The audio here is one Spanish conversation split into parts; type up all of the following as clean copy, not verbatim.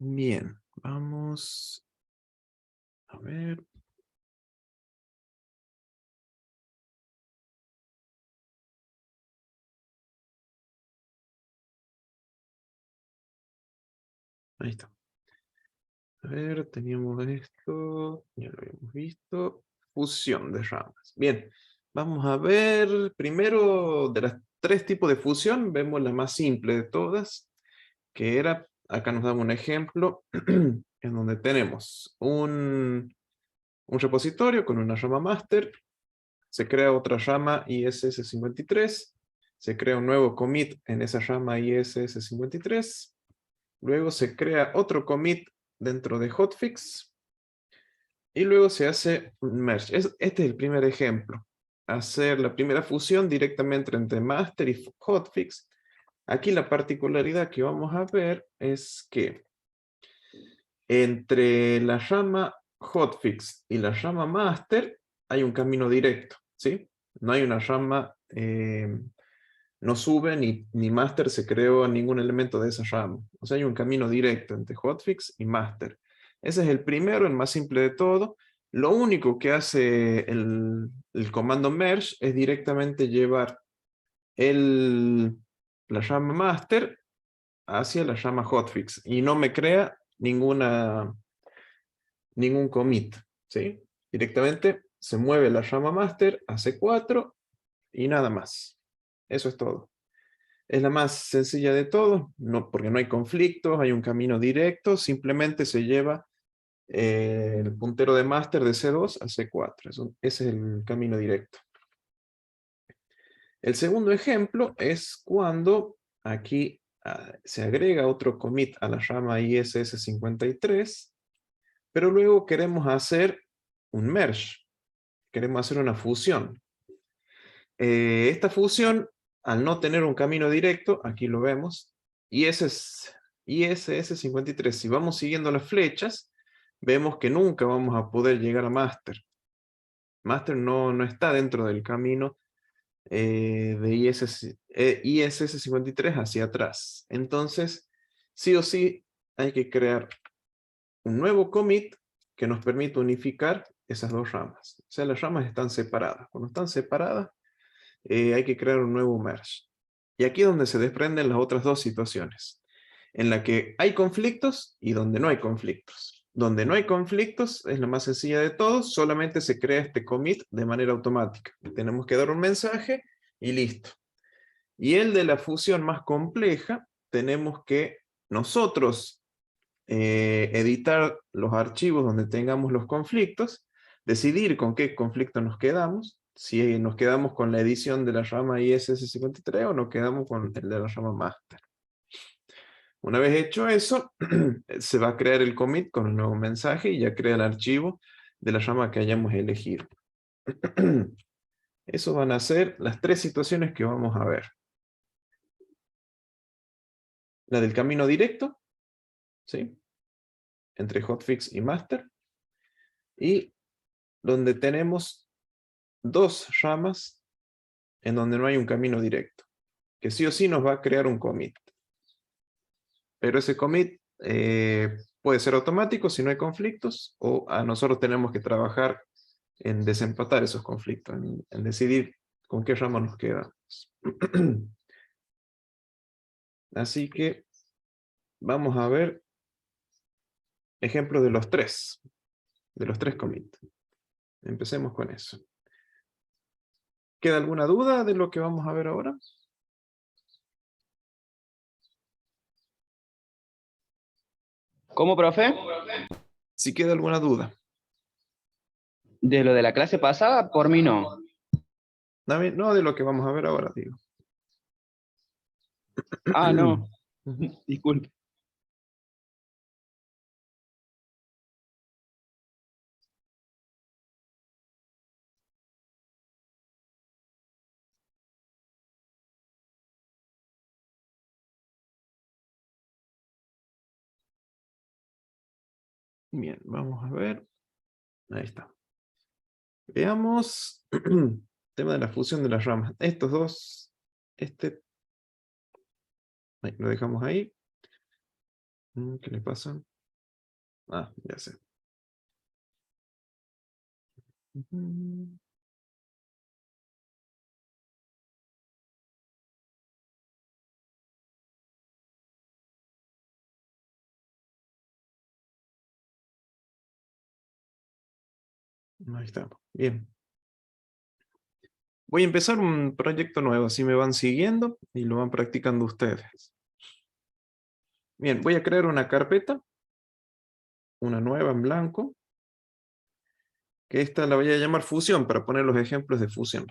Bien, vamos a ver. Ahí está. A ver, teníamos esto, ya lo habíamos visto. Fusión de ramas. Bien, vamos a ver primero de las tres tipos de fusión, vemos la más simple de todas, que era, acá nos damos un ejemplo, en donde tenemos un repositorio con una rama master, se crea otra rama ISS53, se crea un nuevo commit en esa rama ISS53, luego se crea otro commit dentro de hotfix, y luego se hace un merge. Este es el primer ejemplo. Hacer la primera fusión directamente entre master y hotfix. Aquí la particularidad que vamos a ver es que entre la rama hotfix y la rama master hay un camino directo, ¿sí? No hay una rama, no sube ni master se creó ningún elemento de esa rama. O sea, hay un camino directo entre hotfix y master. Ese es el primero, el más simple de todo. Lo único que hace el comando merge es directamente llevar la llama master hacia la llama hotfix y no me crea ningún commit, ¿sí? Directamente se mueve la llama master a C4 y nada más. Eso es todo. Es la más sencilla de todo, no, porque no hay conflictos, hay un camino directo, simplemente se lleva el puntero de master de C2 a C4. Ese es el camino directo. El segundo ejemplo es cuando aquí se agrega otro commit a la rama ISS53, pero luego queremos hacer un merge, queremos hacer una fusión. Esta fusión, al no tener un camino directo, aquí lo vemos, ISS53, si vamos siguiendo las flechas, vemos que nunca vamos a poder llegar a master. Master no está dentro del camino de ISS53 hacia atrás. Entonces, sí o sí, hay que crear un nuevo commit que nos permite unificar esas dos ramas. O sea, las ramas están separadas. Cuando están separadas, hay que crear un nuevo merge. Y aquí es donde se desprenden las otras dos situaciones, en la que hay conflictos y donde no hay conflictos. Donde no hay conflictos es la más sencilla de todos, solamente se crea este commit de manera automática. Tenemos que dar un mensaje y listo. Y el de la fusión más compleja, tenemos que nosotros editar los archivos donde tengamos los conflictos, decidir con qué conflicto nos quedamos, si nos quedamos con la edición de la rama ISS53 o nos quedamos con el de la rama master. Una vez hecho eso, se va a crear el commit con un nuevo mensaje y ya crea el archivo de la rama que hayamos elegido. Eso van a ser las tres situaciones que vamos a ver. La del camino directo, ¿sí? Entre hotfix y master. Y donde tenemos dos ramas en donde no hay un camino directo, que sí o sí nos va a crear un commit. Pero ese commit puede ser automático si no hay conflictos, o a nosotros tenemos que trabajar en desempatar esos conflictos, en decidir con qué rama nos quedamos. Así que vamos a ver ejemplos de los tres commits. Empecemos con eso. ¿Queda alguna duda de lo que vamos a ver ahora? ¿Cómo, profe? Si queda alguna duda. De lo de la clase pasada, por mí no. No de lo que vamos a ver ahora, digo. Ah, no, Ujú. disculpe. Bien, vamos a ver. Ahí está. Veamos el tema de la fusión de las ramas. Estos dos, ahí, lo dejamos ahí. ¿Qué le pasa? Ah, ya sé. Ujú. Ahí está. Bien. Voy a empezar un proyecto nuevo, así me van siguiendo y lo van practicando ustedes. Bien, voy a crear una carpeta, una nueva en blanco, que esta la voy a llamar fusión para poner los ejemplos de fusión.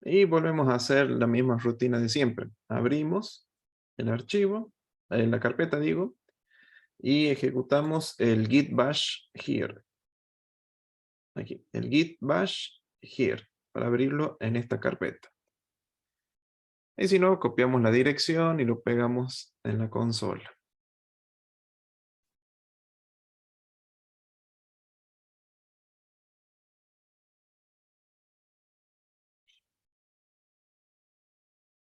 Y volvemos a hacer la misma rutina de siempre. Abrimos el archivo, la carpeta digo, y ejecutamos el git bash here. Aquí, el git bash here, para abrirlo en esta carpeta. Y si no, copiamos la dirección y lo pegamos en la consola.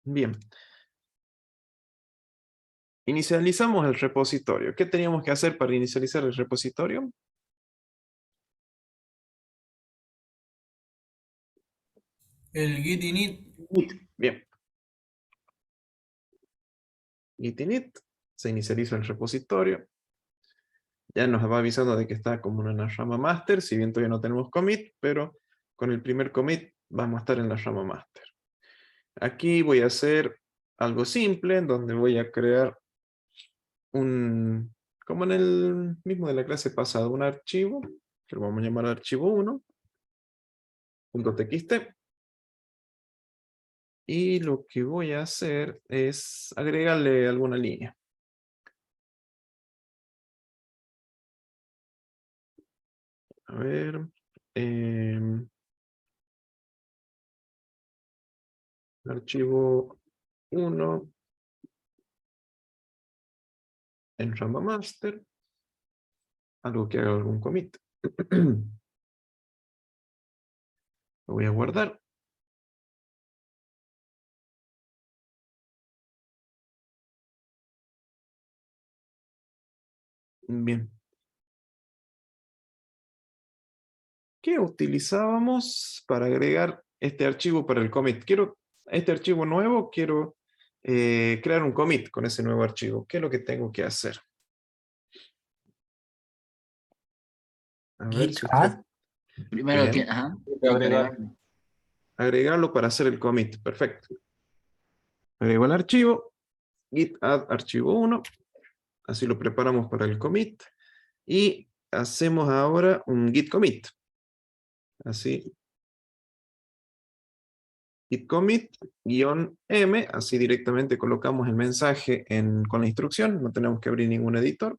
Bien. Inicializamos el repositorio. ¿Qué teníamos que hacer para inicializar el repositorio? El git init. Bien. Git init. Se inicializa el repositorio. Ya nos va avisando de que está como en la rama master, si bien todavía no tenemos commit, pero con el primer commit vamos a estar en la rama master. Aquí voy a hacer algo simple, en donde voy a crear como en el mismo de la clase pasada, un archivo, que lo vamos a llamar archivo 1, .txt. Y lo que voy a hacer es agregarle alguna línea. A ver. Archivo 1 en rama master. Algo que haga algún commit. Lo voy a guardar. Bien. ¿Qué utilizábamos para agregar este archivo para el commit? Este archivo nuevo, quiero crear un commit con ese nuevo archivo. ¿Qué es lo que tengo que hacer? A ver Git si usted... add. Primero Bien. ajá, Agregarlo para hacer el commit. Perfecto. Agrego el archivo. Git add archivo 1. Así lo preparamos para el commit. Y hacemos ahora un git commit. Así. Git commit -m. Así directamente colocamos el mensaje con la instrucción. No tenemos que abrir ningún editor.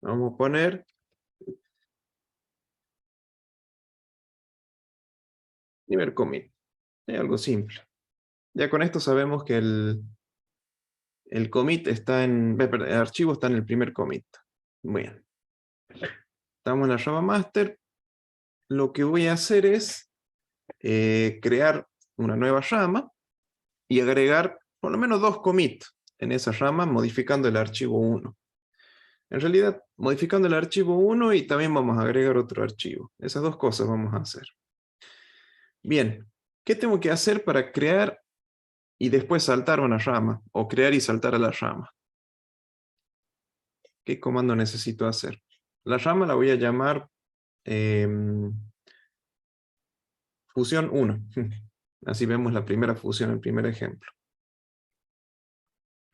Vamos a poner nivel commit. Es algo simple. Ya con esto sabemos que el commit está el archivo está en el primer commit. Bien. Estamos en la Java Master. Lo que voy a hacer es crear una nueva rama y agregar por lo menos 2 commits en esa rama modificando el archivo 1. En realidad, modificando el archivo 1 y también vamos a agregar otro archivo. Esas dos cosas vamos a hacer. Bien, ¿qué tengo que hacer para crear y después saltar a una rama? O crear y saltar a la rama. ¿Qué comando necesito hacer? La rama la voy a llamar fusión 1. Así vemos la primera fusión, el primer ejemplo.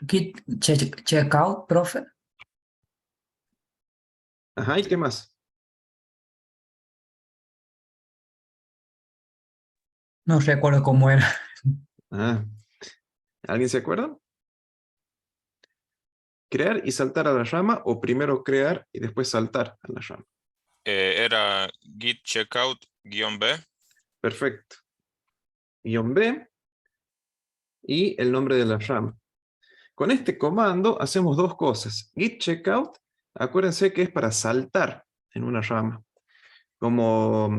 Git checkout, profe. Ajá, ¿y qué más? No recuerdo cómo era. Ah, ¿alguien se acuerda? ¿Crear y saltar a la rama o primero crear y después saltar a la rama? Era git checkout-b. Perfecto. -b y el nombre de la rama. Con este comando hacemos dos cosas. Git checkout, acuérdense que es para saltar en una rama. Como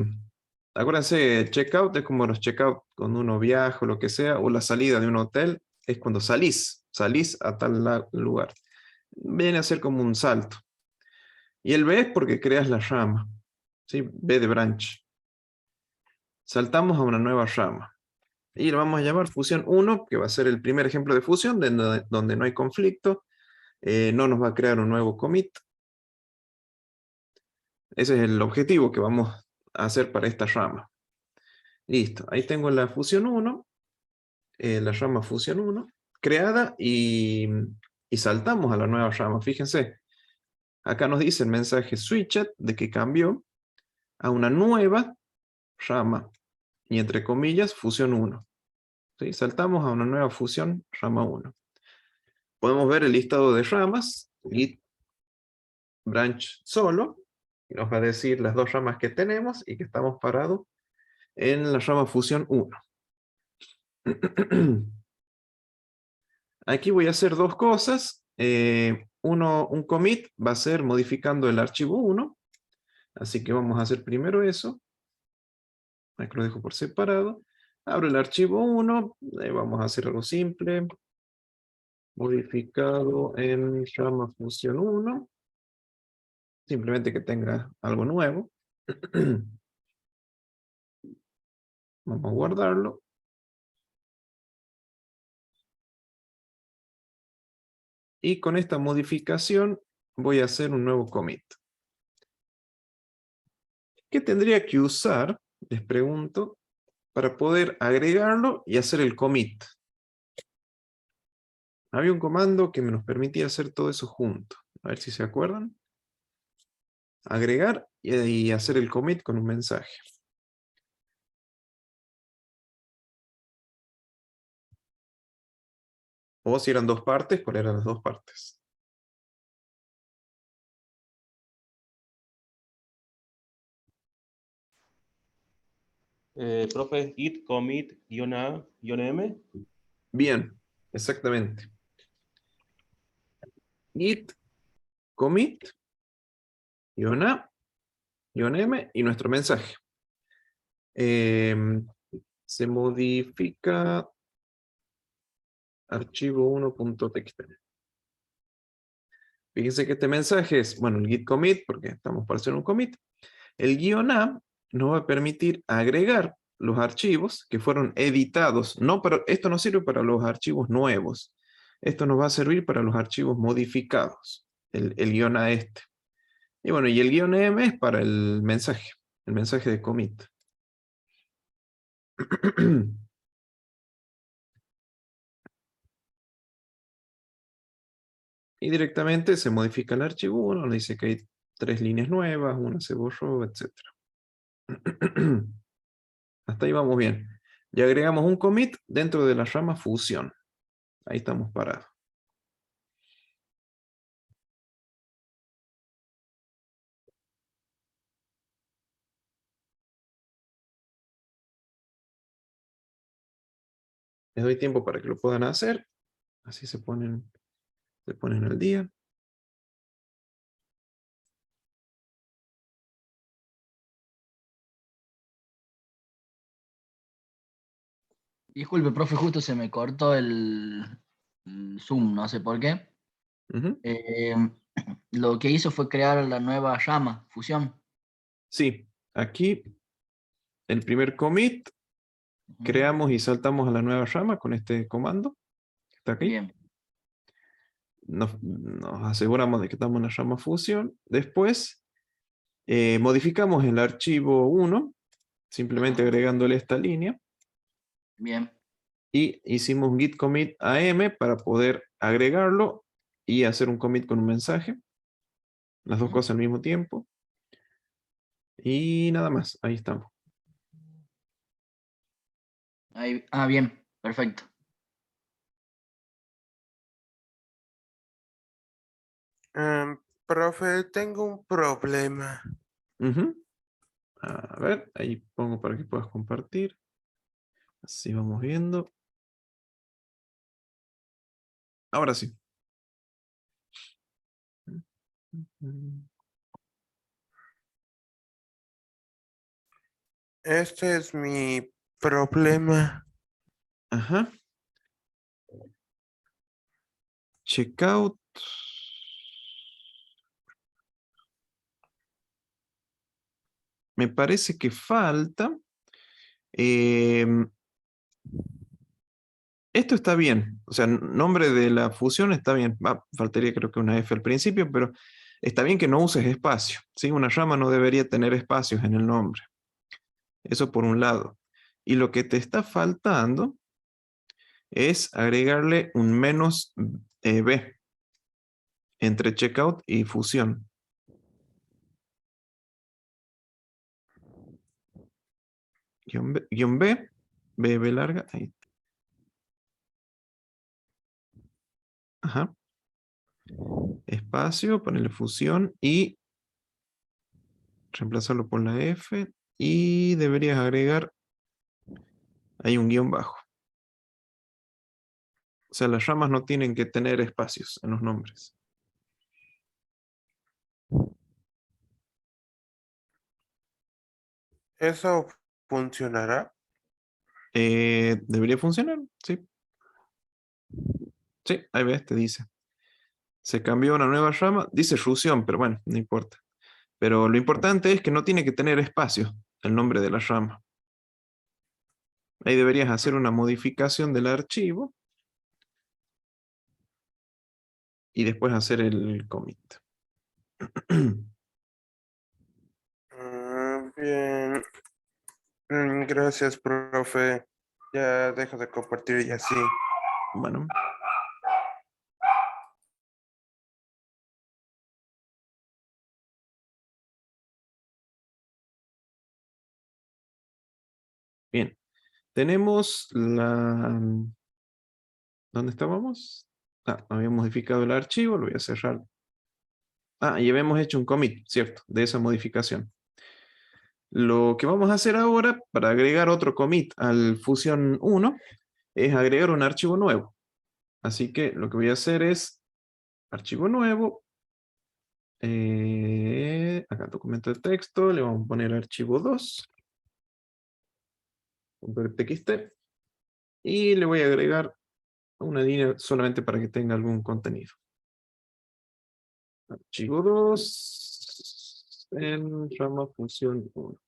Acuérdense, checkout es como los checkout cuando uno viaja o lo que sea, o la salida de un hotel, es cuando salís a tal lugar. Viene a ser como un salto. Y el B es porque creas la rama, ¿sí? B de branch. Saltamos a una nueva rama. Y lo vamos a llamar fusión 1, que va a ser el primer ejemplo de fusión, donde no hay conflicto. No nos va a crear un nuevo commit. Ese es el objetivo que vamos a hacer para esta rama. Listo, ahí tengo la fusión 1, la rama fusión 1, creada y saltamos a la nueva rama. Fíjense, acá nos dice el mensaje switched de que cambió a una nueva rama, y entre comillas, fusión 1. ¿Sí? Saltamos a una nueva fusión, rama 1. Podemos ver el listado de ramas, git branch solo, y nos va a decir las dos ramas que tenemos y que estamos parados en la rama fusión 1. Aquí voy a hacer dos cosas. Un commit va a ser modificando el archivo 1, así que vamos a hacer primero eso. Aquí lo dejo por separado. Abro el archivo 1, vamos a hacer algo simple. Modificado en rama fusión 1. Simplemente que tenga algo nuevo. Vamos a guardarlo. Y con esta modificación voy a hacer un nuevo commit. ¿Qué tendría que usar? Les pregunto, para poder agregarlo y hacer el commit. Había un comando que me nos permitía hacer todo eso junto. A ver si se acuerdan. Agregar y hacer el commit con un mensaje. O si eran dos partes, ¿cuáles eran las dos partes? Profe, git commit -a -m. Bien, exactamente. Git commit -a -m y nuestro mensaje. Se modifica archivo 1.txt. Fíjense que este mensaje es, bueno, el git commit, porque estamos para hacer un commit. El -a nos va a permitir agregar los archivos que fueron editados. Esto no sirve para los archivos nuevos. Esto nos va a servir para los archivos modificados. El -a este. Y bueno, y el -m es para el mensaje de commit. Y directamente se modifica el archivo 1, nos dice que hay 3 líneas nuevas, una se borró, etc. Hasta ahí vamos bien. Ya agregamos un commit dentro de la rama fusión. Ahí estamos parados. Les doy tiempo para que lo puedan hacer. Así se ponen al día. Disculpe, profe, justo se me cortó el Zoom, no sé por qué. Ujú. Lo que hizo fue crear la nueva llama, fusión. Sí, aquí el primer commit, Ujú. creamos y saltamos a la nueva rama con este comando. Está aquí. Bien, Nos aseguramos de que estamos en la rama fusión. Después modificamos el archivo 1, simplemente agregándole esta línea. bien. Y hicimos un git commit AM para poder agregarlo y hacer un commit con un mensaje. Las dos Ujú. cosas al mismo tiempo. Y nada más, ahí estamos. Ahí, bien, perfecto. Profe, tengo un problema. Ujú. A ver, ahí pongo para que puedas compartir. Así vamos viendo. Ahora sí. Este es mi problema. Ajá. Checkout. Me parece que falta. Esto está bien. O sea, nombre de la fusión está bien. Faltaría creo que una F al principio, pero está bien que no uses espacio. ¿Sí? Una rama no debería tener espacios en el nombre. Eso por un lado. Y lo que te está faltando es agregarle un menos B entre checkout y fusión. Guión B, B larga, ahí. Ajá. Espacio, ponerle fusión y reemplazarlo por la F. Y deberías agregar ahí un guión bajo. O sea, las ramas no tienen que tener espacios en los nombres. ¿Eso funcionará? Debería funcionar, sí. Sí, ahí ves, te dice. Se cambió a una nueva rama, dice fusión, pero bueno, no importa. Pero lo importante es que no tiene que tener espacio el nombre de la rama. Ahí deberías hacer una modificación del archivo y después hacer el commit. Bien. Gracias, profe. Ya dejo de compartir y así. Bueno. Bien. Tenemos la... ¿Dónde estábamos? Había modificado el archivo, lo voy a cerrar. Y habíamos hecho un commit, ¿cierto? De esa modificación. Lo que vamos a hacer ahora, para agregar otro commit al Fusion 1, es agregar un archivo nuevo. Así que lo que voy a hacer es archivo nuevo. Acá documento de texto, le vamos a poner archivo 2. .txt. Y le voy a agregar una línea solamente para que tenga algún contenido. Archivo 2 en rama función 1.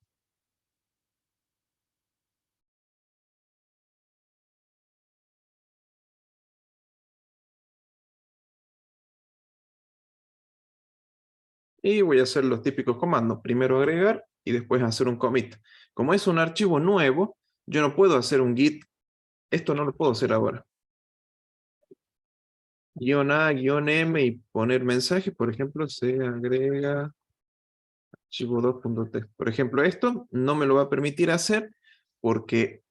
Y voy a hacer los típicos comandos. Primero agregar y después hacer un commit. Como es un archivo nuevo, yo no puedo hacer un git. Esto no lo puedo hacer ahora. -A, -m y poner mensaje. Por ejemplo, se agrega archivo 2.txt. Por ejemplo, esto no me lo va a permitir hacer porque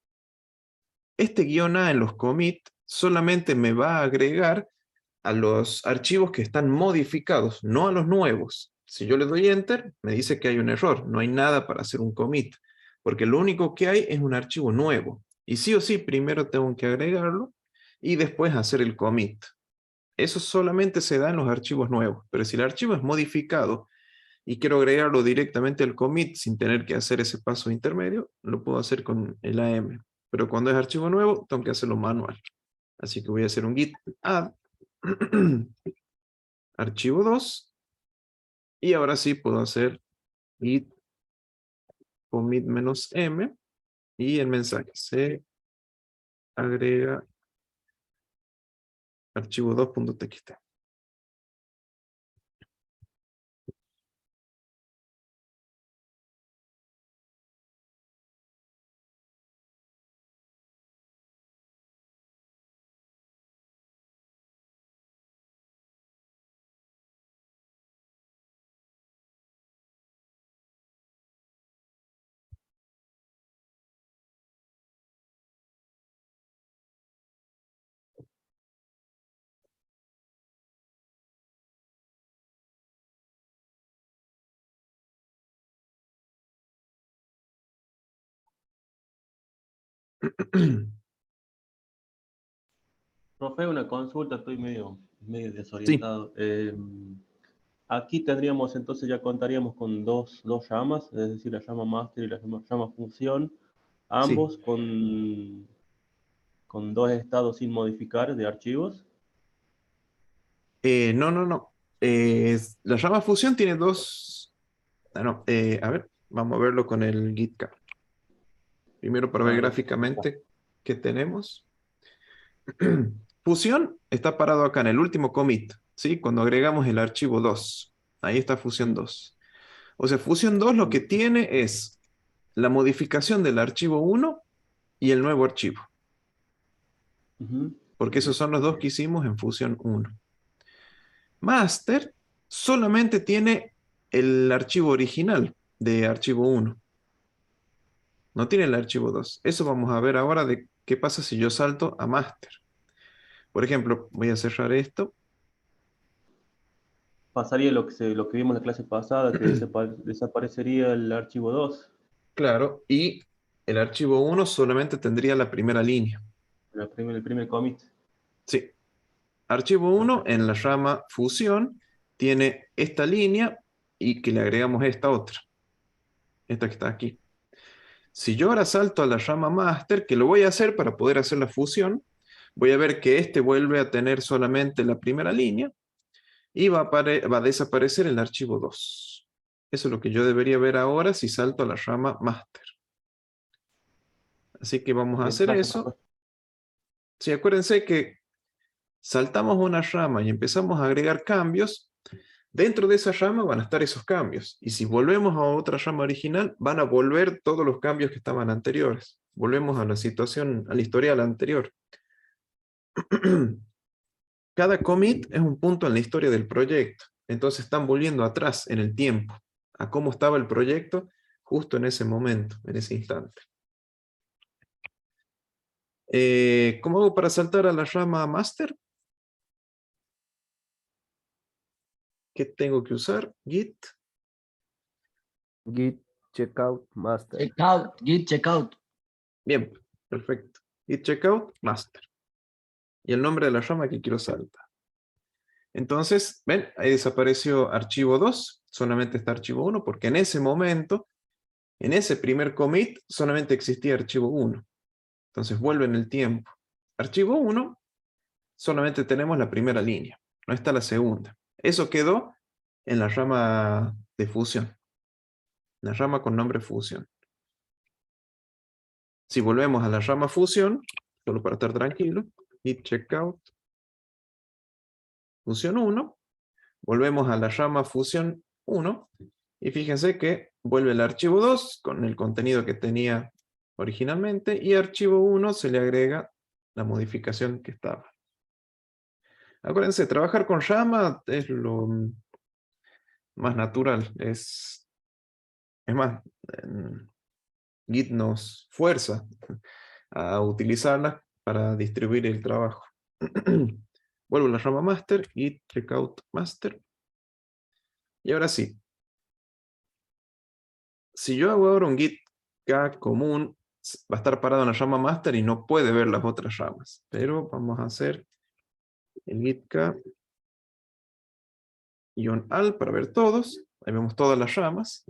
este -a en los commit solamente me va a agregar a los archivos que están modificados, no a los nuevos. Si yo le doy Enter, me dice que hay un error, no hay nada para hacer un commit, porque lo único que hay es un archivo nuevo. Y sí o sí, primero tengo que agregarlo y después hacer el commit. Eso solamente se da en los archivos nuevos, pero si el archivo es modificado y quiero agregarlo directamente al commit sin tener que hacer ese paso intermedio, lo puedo hacer con el AM. Pero cuando es archivo nuevo, tengo que hacerlo manual. Así que voy a hacer un git add archivo 2 y ahora sí puedo hacer git commit -m y el mensaje se agrega archivo 2.txt. Profe, una consulta, estoy medio Sí, desorientado. Aquí tendríamos, entonces ya contaríamos con dos llamas, es decir, la llama master y la llama función, ambos con dos estados sin modificar de archivos. No. La llama fusión tiene dos... no, a ver, vamos a verlo con el GitCap. Primero para ver Ah, gráficamente qué tenemos. Fusión está parado acá en el último commit, ¿sí? Cuando agregamos el archivo 2. Ahí está fusión 2. O sea, fusión 2 lo que tiene es la modificación del archivo 1 y el nuevo archivo. Ujú. Porque esos son los dos que hicimos en fusión 1. Master solamente tiene el archivo original de archivo 1. No tiene el archivo 2. Eso vamos a ver ahora de qué pasa si yo salto a master. Por ejemplo, voy a cerrar esto. Pasaría lo que vimos en la clase pasada, que desaparecería el archivo 2, Claro, y el archivo 1 solamente tendría la primera línea. el primer commit. Sí. Archivo 1 en la rama fusión tiene esta línea y que le agregamos esta otra. Esta que está aquí. Si yo ahora salto a la rama master, que lo voy a hacer para poder hacer la fusión, voy a ver que este vuelve a tener solamente la primera línea y va a desaparecer el archivo 2. Eso es lo que yo debería ver ahora si salto a la rama master. Así que vamos a hacer eso. Sí, acuérdense que saltamos una rama y empezamos a agregar cambios, dentro de esa rama van a estar esos cambios. Y si volvemos a otra rama original, van a volver todos los cambios que estaban anteriores. Volvemos a la situación, al historial anterior. Cada commit es un punto en la historia del proyecto. Entonces están volviendo atrás en el tiempo, a cómo estaba el proyecto justo en ese momento, en ese instante. ¿Cómo hago para saltar a la rama master? ¿Qué tengo que usar? Git checkout master. Checkout, git checkout. Bien, perfecto. Git checkout master. Y el nombre de la rama que quiero saltar. Entonces, ven, ahí desapareció archivo 2, solamente está archivo 1, porque en ese momento, en ese primer commit, solamente existía archivo 1. Entonces vuelve en el tiempo. Archivo 1, solamente tenemos la primera línea, no está la segunda. Eso quedó en la rama de fusión. La rama con nombre fusión. Si volvemos a la rama fusión, solo para estar tranquilo, git checkout, fusión 1, volvemos a la rama fusión 1, y fíjense que vuelve el archivo 2 con el contenido que tenía originalmente, y archivo 1 se le agrega la modificación que estaba. Acuérdense, trabajar con rama es lo más natural, es más, Git nos fuerza a utilizarla para distribuir el trabajo. Vuelvo a la rama master, git checkout master. Y ahora sí. Si yo hago ahora un git k común, va a estar parado en la rama master y no puede ver las otras ramas. Pero vamos a hacer el git k -al para ver todos. Ahí vemos todas las ramas.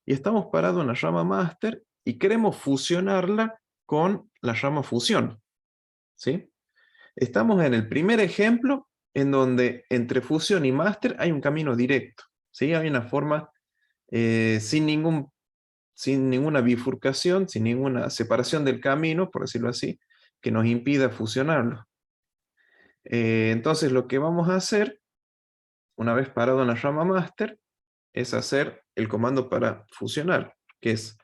Y estamos parados en la rama master y queremos fusionarla con la rama fusión. ¿Sí? Estamos en el primer ejemplo en donde entre fusión y master hay un camino directo. ¿Sí? Hay una forma sin ninguna bifurcación, sin ninguna separación del camino, por decirlo así, que nos impida fusionarlo. Entonces lo que vamos a hacer, una vez parado en la rama master, es hacer el comando para fusionar, que es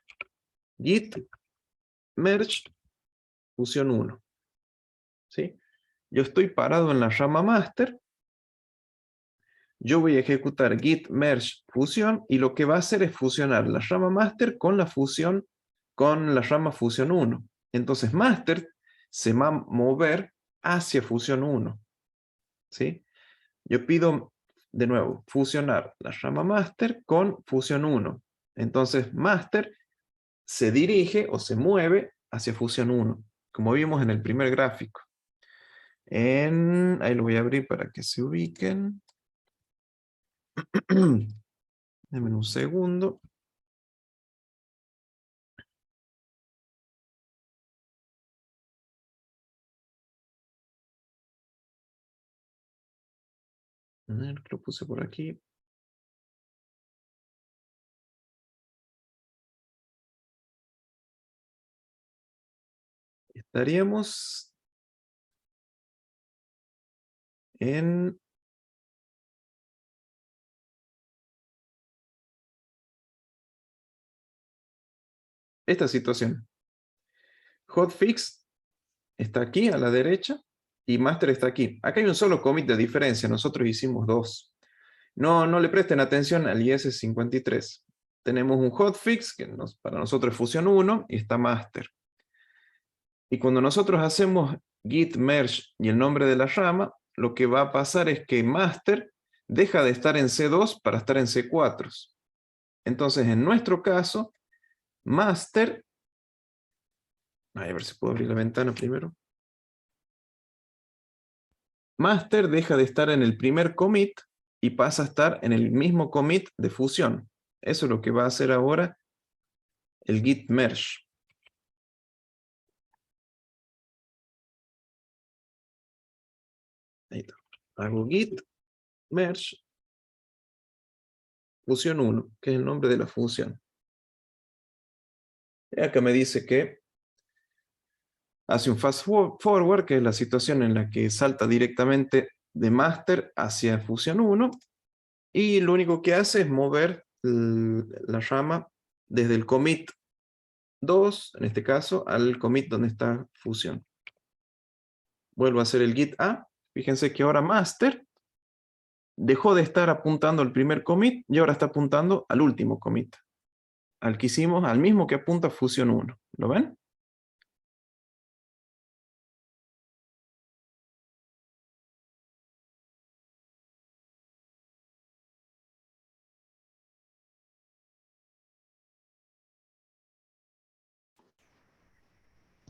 git merge fusión 1. ¿Sí? Yo estoy parado en la rama master, yo voy a ejecutar git merge fusión, y lo que va a hacer es fusionar la rama master con la fusión, con la rama fusión 1. Entonces master se va a mover hacia fusión 1. ¿Sí? Yo pido de nuevo fusionar la rama master con fusión 1. Entonces master se dirige o se mueve hacia fusión 1, como vimos en el primer gráfico. Ahí lo voy a abrir para que se ubiquen. Denme un segundo. A ver, lo puse por aquí. Estaríamos en esta situación. Hotfix está aquí a la derecha y master está aquí. Acá hay un solo commit de diferencia, nosotros hicimos dos. No le presten atención al IS53. Tenemos un hotfix que para nosotros es Fusion 1 y está master. Y cuando nosotros hacemos git merge y el nombre de la rama, lo que va a pasar es que master deja de estar en C2 para estar en C4. Entonces, en nuestro caso, master, a ver si puedo abrir la ventana primero. Master deja de estar en el primer commit y pasa a estar en el mismo commit de fusión. Eso es lo que va a hacer ahora el git merge. Ahí está. Hago git merge fusión 1, que es el nombre de la función. Y acá me dice que hace un fast forward, que es la situación en la que salta directamente de master hacia fusión 1, y lo único que hace es mover la rama desde el commit 2, en este caso, al commit donde está fusión. Vuelvo a hacer el git A. Fíjense que ahora master dejó de estar apuntando al primer commit y ahora está apuntando al último commit. Al que hicimos, al mismo que apunta fusión 1. ¿Lo ven?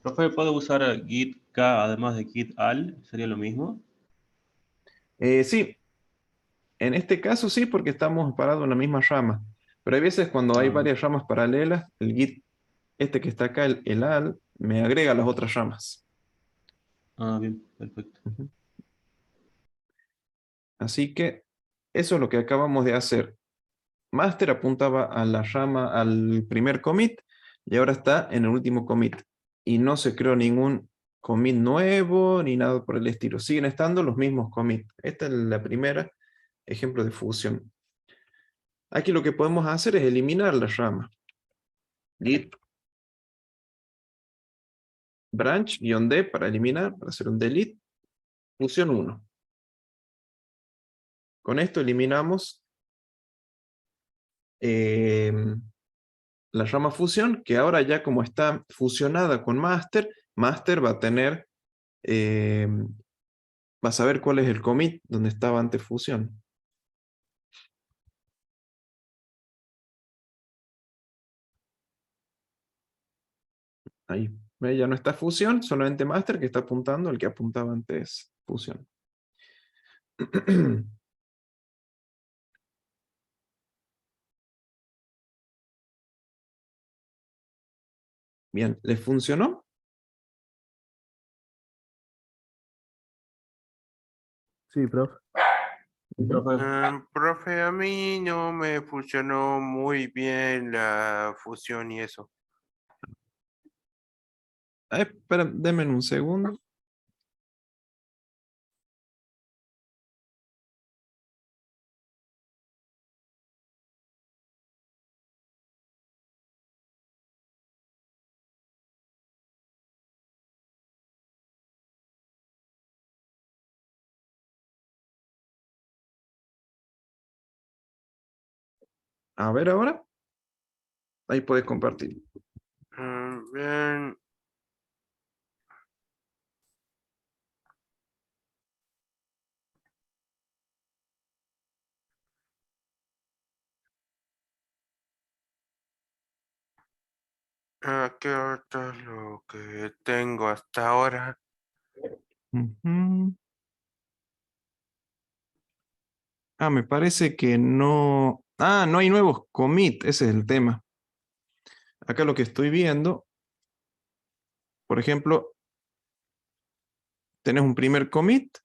Profe, ¿puedo usar git k además de git al? ¿Sería lo mismo? Sí, en este caso sí, porque estamos parados en la misma rama. Pero hay veces cuando hay varias ramas paralelas, el git, este que está acá, el al, me agrega las otras ramas. Ah, bien, perfecto. Así que eso es lo que acabamos de hacer. Master apuntaba a la rama, al primer commit, y ahora está en el último commit. Y no se creó ningún commit nuevo, ni nada por el estilo. Siguen estando los mismos commits. Esta es la primera ejemplo de fusión. Aquí lo que podemos hacer es eliminar la rama. Git branch-d para eliminar, para hacer un delete. Fusión 1. Con esto eliminamos la rama fusión, que ahora ya como está fusionada con master, master va a tener, va a saber cuál es el commit donde estaba antes fusión. Ahí, ¿ve? Ya no está fusión, solamente master que está apuntando al que apuntaba antes fusión. Bien, ¿les funcionó? Sí, profe. Profe, a mí no me funcionó muy bien la fusión y eso. Espera, denme un segundo. A ver ahora. Ahí puedes compartir. Bien. ¿Qué otro es lo que tengo hasta ahora? Ujú. Ah, me parece que no... Ah, no hay nuevos commit, ese es el tema. Acá lo que estoy viendo, por ejemplo, tenés un primer commit,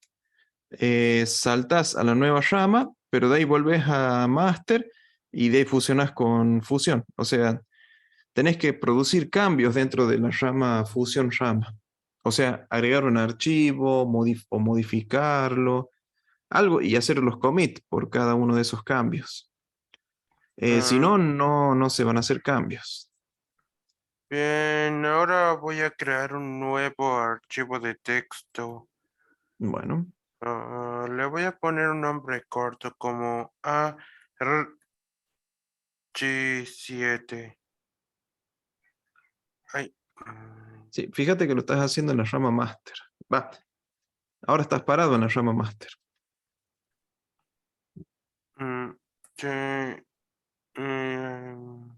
saltás a la nueva rama, pero de ahí volvés a master y de ahí fusionás con fusión. O sea, tenés que producir cambios dentro de la rama fusión rama. O sea, agregar un archivo o modificarlo, algo y hacer los commit por cada uno de esos cambios. Si Ah, no, no se van a hacer cambios. bien, ahora voy a crear un nuevo archivo de texto. Bueno, Le voy a poner un nombre corto como ARG7. Ay, sí, fíjate que lo estás haciendo en la rama master. Va, ahora estás parado en la rama master. mm, sí, mm,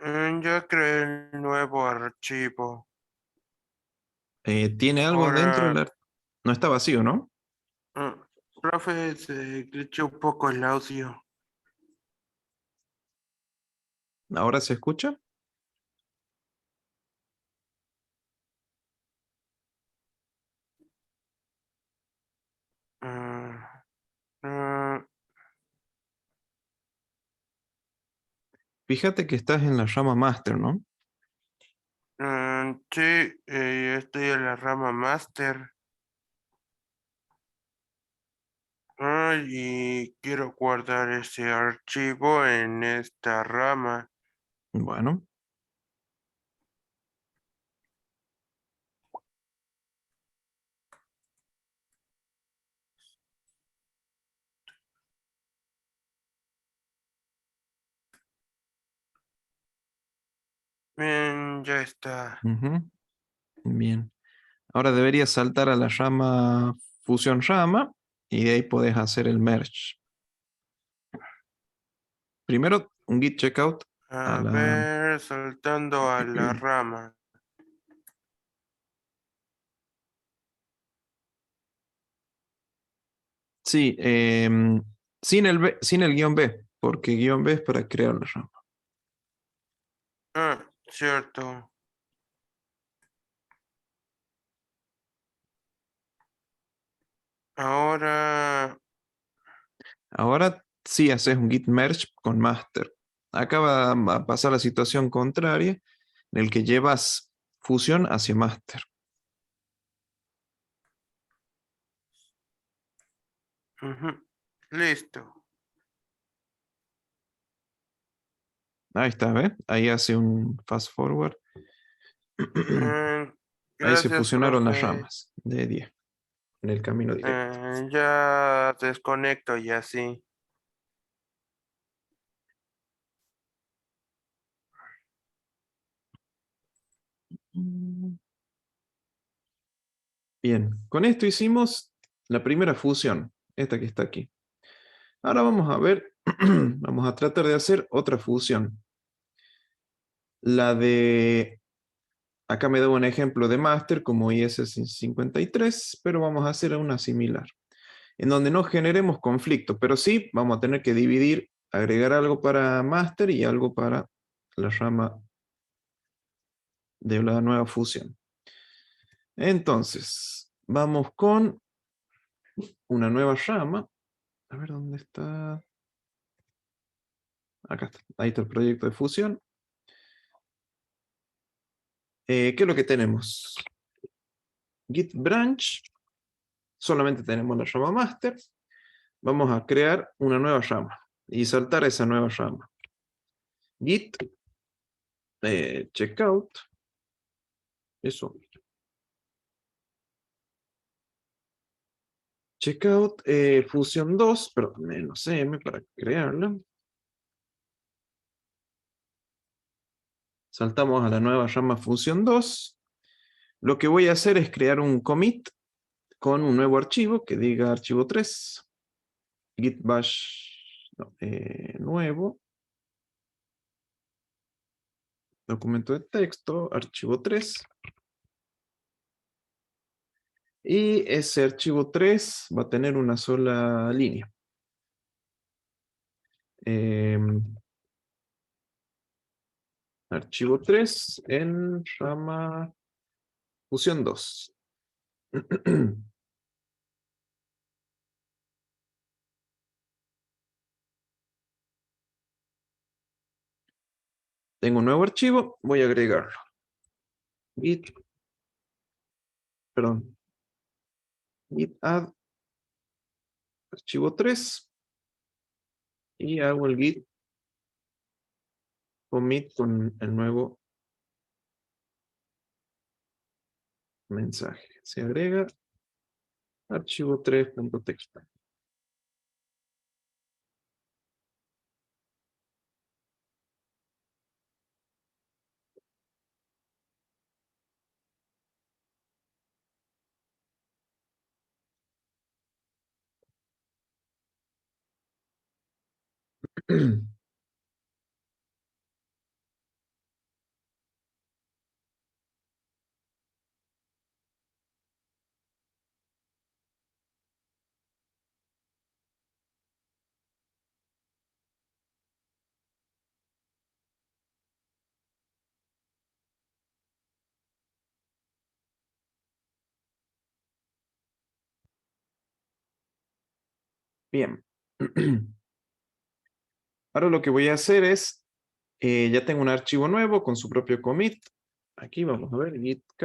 mm, ya creé el nuevo archivo. ¿Tiene algo dentro? Ahora, No está vacío, ¿no? mm, profe, se glitchó un poco el audio. ¿Ahora se escucha? Mm, mm, Fíjate que estás en la rama master, ¿no? sí, estoy en la rama master. Y quiero guardar ese archivo en esta rama. Bueno, Bien, ya está. ujú, bien. Ahora deberías saltar a la rama fusión rama y de ahí podés hacer el merge. Primero, un git checkout a A la... ver, saltando a la rama. Sí, sin el guión B, porque guión B es para crear la rama. Ah, cierto. Ahora, Ahora sí haces un git merge con master. Acá va a pasar la situación contraria, en el que llevas fusión hacia master. ujú, listo. Ahí está, ¿ves? Ahí hace un fast forward. Mm, Ahí se gracias, fusionaron las profe. ramas de 10 en el camino directo. Ya desconecto y así. Bien, con esto hicimos la primera fusión, esta que está aquí. Ahora vamos a ver, vamos a tratar de hacer otra fusión. La de, acá me da un ejemplo de master como IS53, pero vamos a hacer una similar, en donde no generemos conflicto, pero sí vamos a tener que dividir, agregar algo para master y algo para la rama de la nueva fusión. Entonces, vamos con una nueva rama. A ver dónde está. Acá está. Ahí está el proyecto de fusión. ¿Qué es lo que tenemos? Git branch. Solamente tenemos la rama master. Vamos a crear una nueva rama y saltar a esa nueva rama. Git checkout. Eso. Checkout fusión 2, pero menos m para crearla. Saltamos a la nueva rama función 2. Lo que voy a hacer es crear un commit con un nuevo archivo que diga archivo 3. Git bash nuevo. Documento de texto, archivo 3. Y ese archivo 3 va a tener una sola línea. Archivo 3 en rama función 2. Tengo un nuevo archivo, voy a agregarlo. Git add archivo 3 y hago el git commit con el nuevo mensaje. Se agrega archivo 3.txt. Bien. Ahora lo que voy a hacer es, ya tengo un archivo nuevo con su propio commit. Aquí vamos a ver, gitk.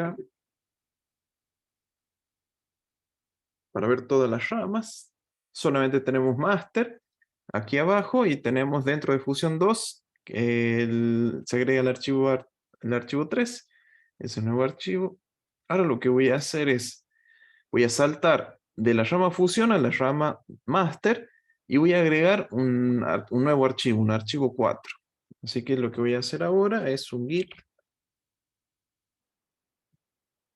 Para ver todas las ramas. Solamente tenemos master aquí abajo y tenemos dentro de Fusion 2, se agrega el archivo 3, ese nuevo archivo. Ahora lo que voy a hacer es, voy a saltar de la rama Fusion a la rama master y voy a agregar un nuevo archivo, un archivo 4. Así que lo que voy a hacer ahora es un git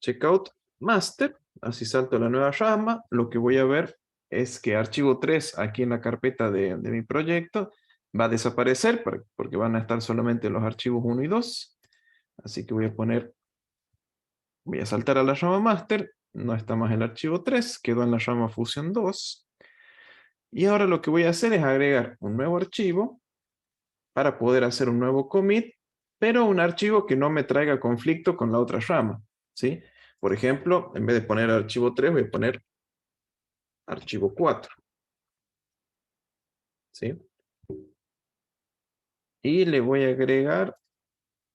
checkout master. Así salto a la nueva rama. Lo que voy a ver es que archivo 3 aquí en la carpeta de mi proyecto va a desaparecer porque van a estar solamente los archivos 1 y 2. Así que voy a saltar a la rama master. No está más el archivo 3, quedó en la rama Fusion 2. Y ahora lo que voy a hacer es agregar un nuevo archivo para poder hacer un nuevo commit, pero un archivo que no me traiga conflicto con la otra rama, ¿sí? Por ejemplo, en vez de poner archivo 3, voy a poner archivo 4. ¿Sí? Y le voy a agregar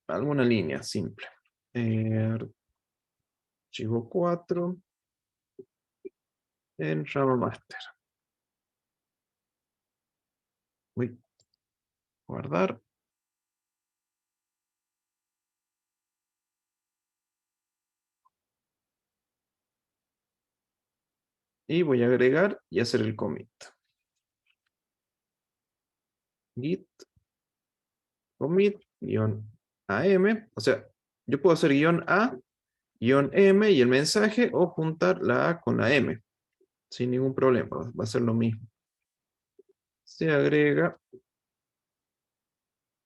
alguna línea simple. Archivo 4 en rama master. Voy a guardar. Y voy a agregar y hacer el commit. Git commit -am. O sea, yo puedo hacer -a, -m y el mensaje o juntar la A con la M. Sin ningún problema. Va a ser lo mismo. Se agrega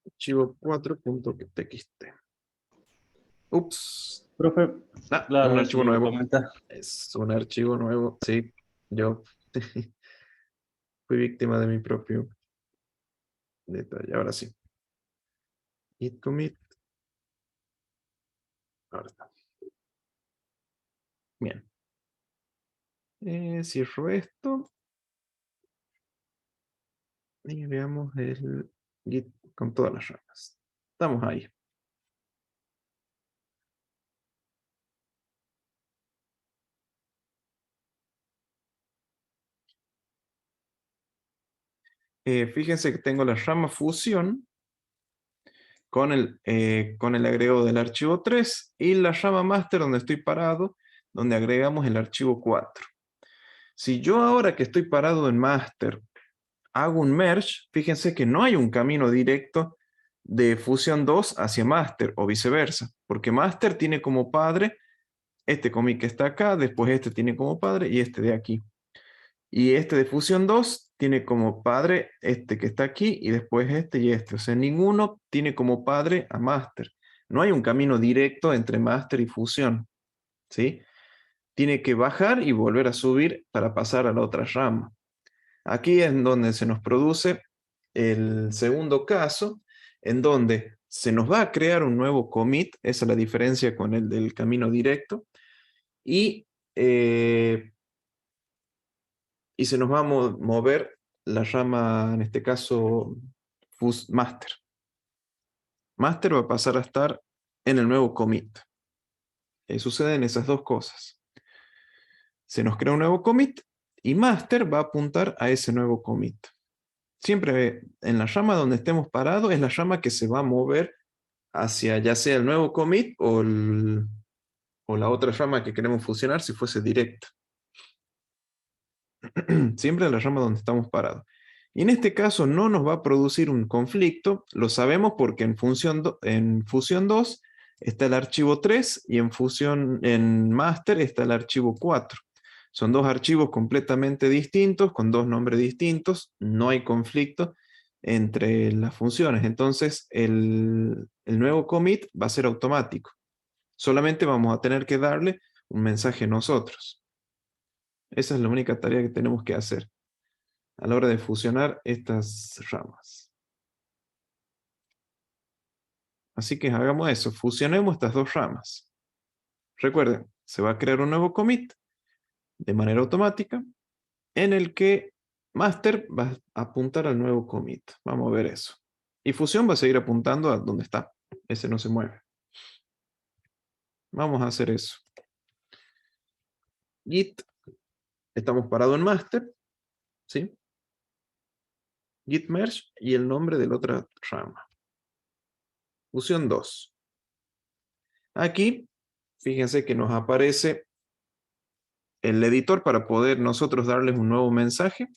archivo 4.txt. Ups. Profe, claro, un eso archivo iba a nuevo. comentar. Es un archivo nuevo. Sí, yo fui víctima de mi propio detalle. Ahora sí. Git commit. Ahora está. Bien. Cierro esto. Y veamos el Git con todas las ramas. Estamos ahí. Fíjense que tengo la rama fusión con el agrego del archivo 3 y la rama master donde estoy parado, donde agregamos el archivo 4. Si yo ahora que estoy parado en master hago un merge, fíjense que no hay un camino directo de Fusion 2 hacia Master o viceversa, porque Master tiene como padre este commit que está acá, después este tiene como padre y este de aquí. Y este de Fusion 2 tiene como padre este que está aquí y después este y este. O sea, ninguno tiene como padre a Master. No hay un camino directo entre Master y Fusión, ¿sí? Tiene que bajar y volver a subir para pasar a la otra rama. Aquí es donde se nos produce el segundo caso, en donde se nos va a crear un nuevo commit, esa es la diferencia con el del camino directo, y se nos va a mover la rama, en este caso, master. Master va a pasar a estar en el nuevo commit. Suceden esas dos cosas. Se nos crea un nuevo commit y master va a apuntar a ese nuevo commit. Siempre en la rama donde estemos parados es la rama que se va a mover hacia ya sea el nuevo commit o la otra rama que queremos fusionar si fuese directa. Siempre en la rama donde estamos parados. Y en este caso no nos va a producir un conflicto, lo sabemos porque en Fusion 2 está el archivo 3 y en master está el archivo 4. Son dos archivos completamente distintos, con dos nombres distintos, no hay conflicto entre las funciones. Entonces el nuevo commit va a ser automático. Solamente vamos a tener que darle un mensaje nosotros. Esa es la única tarea que tenemos que hacer a la hora de fusionar estas ramas. Así que hagamos eso, fusionemos estas dos ramas. Recuerden, se va a crear un nuevo commit de manera automática en el que master va a apuntar al nuevo commit. Vamos a ver eso. Y fusión va a seguir apuntando a donde está. Ese no se mueve. Vamos a hacer eso. Git. Estamos parados en master. ¿Sí? Git merge y el nombre de la otra rama. Fusión 2. Aquí, fíjense que nos aparece el editor para poder nosotros darles un nuevo mensaje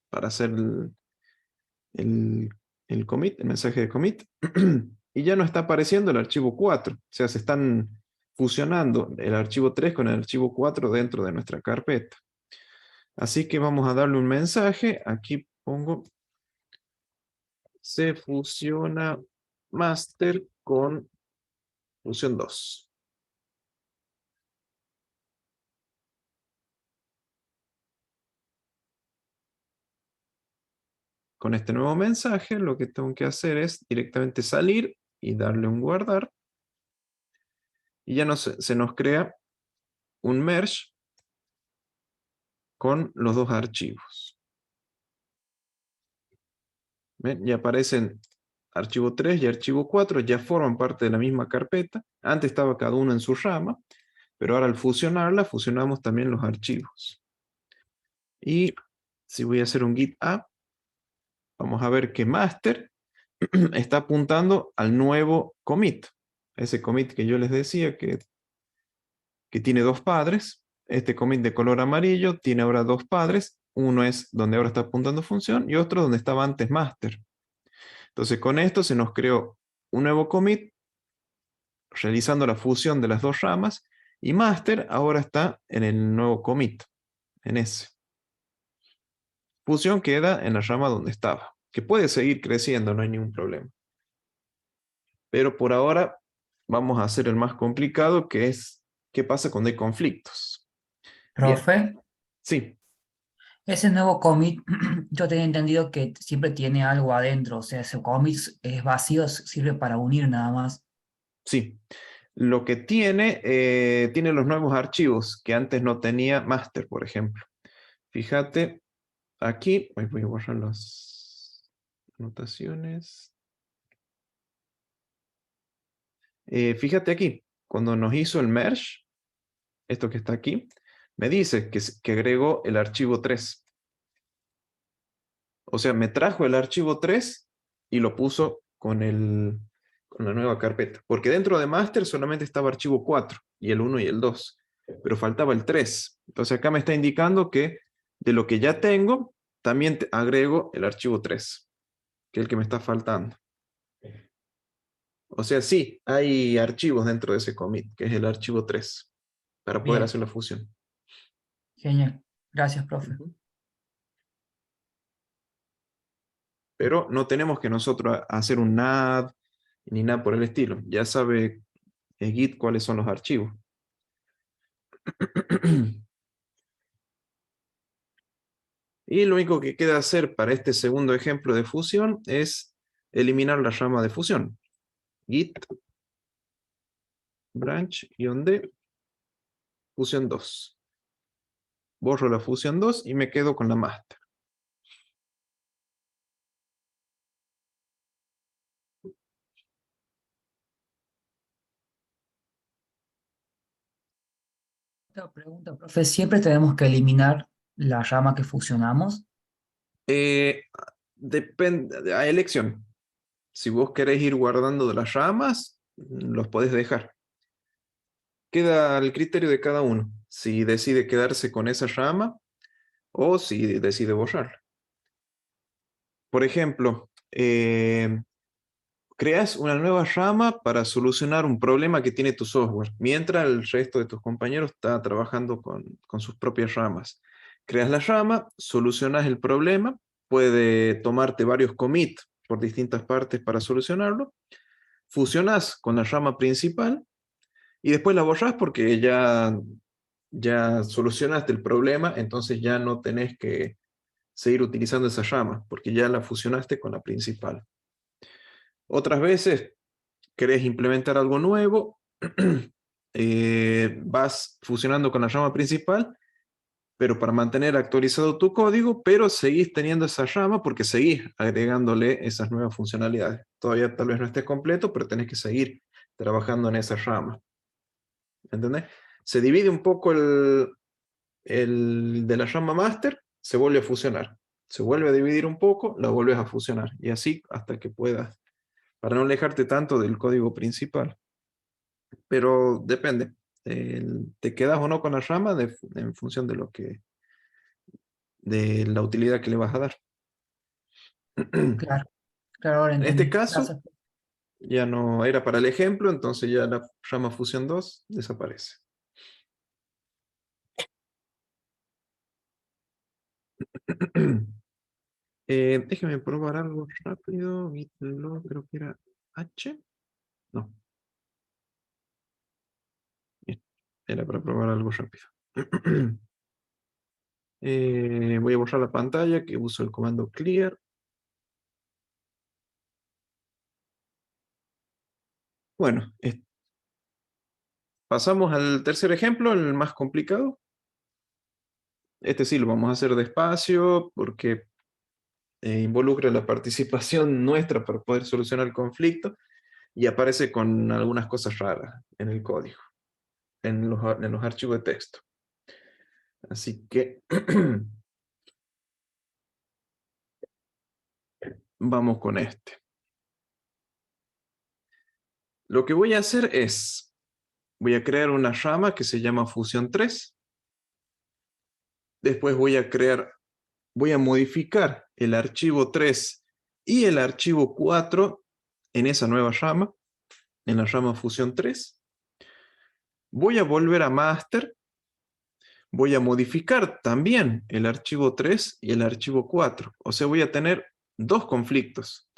para hacer el commit, el mensaje de commit. Y ya no está apareciendo el archivo 4. O sea, se están fusionando el archivo 3 con el archivo 4 dentro de nuestra carpeta. Así que vamos a darle un mensaje. Aquí pongo se fusiona master con Fusion 2. Con este nuevo mensaje, lo que tengo que hacer es directamente salir y darle un guardar. Y ya se nos crea un merge con los dos archivos. ¿Ven? Ya aparecen archivo 3 y archivo 4, ya forman parte de la misma carpeta. Antes estaba cada uno en su rama, pero ahora al fusionarla, fusionamos también los archivos. Y si voy a hacer un git add, vamos a ver que master está apuntando al nuevo commit. Ese commit que yo les decía que tiene dos padres. Este commit de color amarillo tiene ahora dos padres. Uno es donde ahora está apuntando función y otro donde estaba antes master. Entonces con esto se nos creó un nuevo commit realizando la fusión de las dos ramas y master ahora está en el nuevo commit, en ese. Fusión queda en la rama donde estaba, que puede seguir creciendo, no hay ningún problema. Pero por ahora vamos a hacer el más complicado, que es qué pasa cuando hay conflictos. Profe, Sí, ese nuevo commit, yo tenía entendido que siempre tiene algo adentro, o sea, ese commit es vacío, sirve para unir nada más. sí. Lo que tiene los nuevos archivos que antes no tenía master, por ejemplo. Fíjate, aquí, voy a borrar las anotaciones. Fíjate aquí, cuando nos hizo el merge, esto que está aquí, me dice que agregó el archivo 3. O sea, me trajo el archivo 3 y lo puso con la nueva carpeta. Porque dentro de master solamente estaba archivo 4, y el 1 y el 2. Pero faltaba el 3. Entonces acá me está indicando que de lo que ya tengo, también agrego el archivo 3, que es el que me está faltando. O sea, sí, hay archivos dentro de ese commit, que es el archivo 3, para poder Bien. hacer la fusión. Genial. Gracias, profe. Ujú. Pero no tenemos que nosotros hacer un add ni nada por el estilo. Ya sabe Git cuáles son los archivos. Y lo único que queda hacer para este segundo ejemplo de fusión es eliminar la rama de fusión. Git branch-d fusión 2. Borro la fusión 2 y me quedo con la master. Esta pregunta, profe, ¿siempre tenemos que eliminar la rama que fusionamos? Depende, a elección. Si vos querés ir guardando de las ramas, los podés dejar. Queda al criterio de cada uno. Si decide quedarse con esa rama o si decide borrarla. Por ejemplo, creas una nueva rama para solucionar un problema que tiene tu software, mientras el resto de tus compañeros está trabajando con sus propias ramas. Creas la rama, solucionas el problema, puede tomarte varios commits por distintas partes para solucionarlo, fusionas con la rama principal y después la borras porque ya solucionaste el problema, entonces ya no tenés que seguir utilizando esa rama, porque ya la fusionaste con la principal. Otras veces querés implementar algo nuevo, vas fusionando con la rama principal, pero para mantener actualizado tu código, pero seguís teniendo esa rama porque seguís agregándole esas nuevas funcionalidades. Todavía tal vez no esté completo, pero tenés que seguir trabajando en esa rama. ¿Entendés? Se divide un poco el de la rama master, se vuelve a fusionar. Se vuelve a dividir un poco, la vuelves a fusionar. Y así hasta que puedas, para no alejarte tanto del código principal. Pero depende. Te quedas o no con la rama en función de de la utilidad que le vas a dar. Claro, claro, ahora En este entendí. caso, Gracias. ya no era para el ejemplo, entonces ya la rama fusión 2 desaparece. Déjeme probar algo rápido. Git log, creo que era H. No. Bien, era para probar algo rápido. Voy a borrar la pantalla que uso el comando clear. Bueno, pasamos al tercer ejemplo, el más complicado. Este sí lo vamos a hacer despacio porque involucra la participación nuestra para poder solucionar el conflicto y aparece con algunas cosas raras en el código, en los archivos de texto. Así que vamos con este. Lo que voy a hacer es, voy a crear una rama que se llama fusión 3. Después voy a modificar el archivo 3 y el archivo 4 en esa nueva rama, en la rama fusión 3. Voy a volver a master. Voy a modificar también el archivo 3 y el archivo 4. O sea, voy a tener dos conflictos.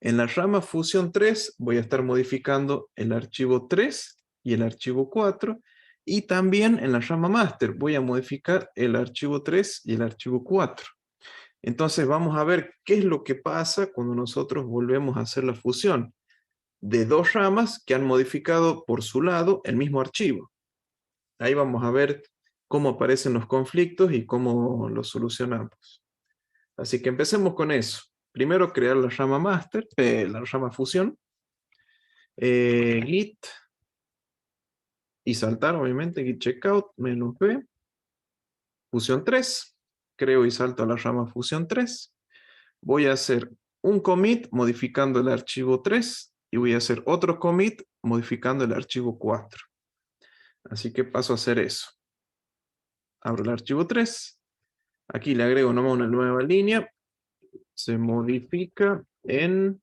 En la rama fusión 3 voy a estar modificando el archivo 3 y el archivo 4. Y también en la rama master voy a modificar el archivo 3 y el archivo 4. Entonces vamos a ver qué es lo que pasa cuando nosotros volvemos a hacer la fusión de dos ramas que han modificado por su lado el mismo archivo. Ahí vamos a ver cómo aparecen los conflictos y cómo los solucionamos. Así que empecemos con eso. Primero crear la rama master, la rama fusión. Git y saltar, obviamente, git checkout, -b, fusión 3. Creo y salto a la rama fusión 3. Voy a hacer un commit modificando el archivo 3 y voy a hacer otro commit modificando el archivo 4. Así que paso a hacer eso. Abro el archivo 3. Aquí le agrego nomás una nueva línea. Se modifica en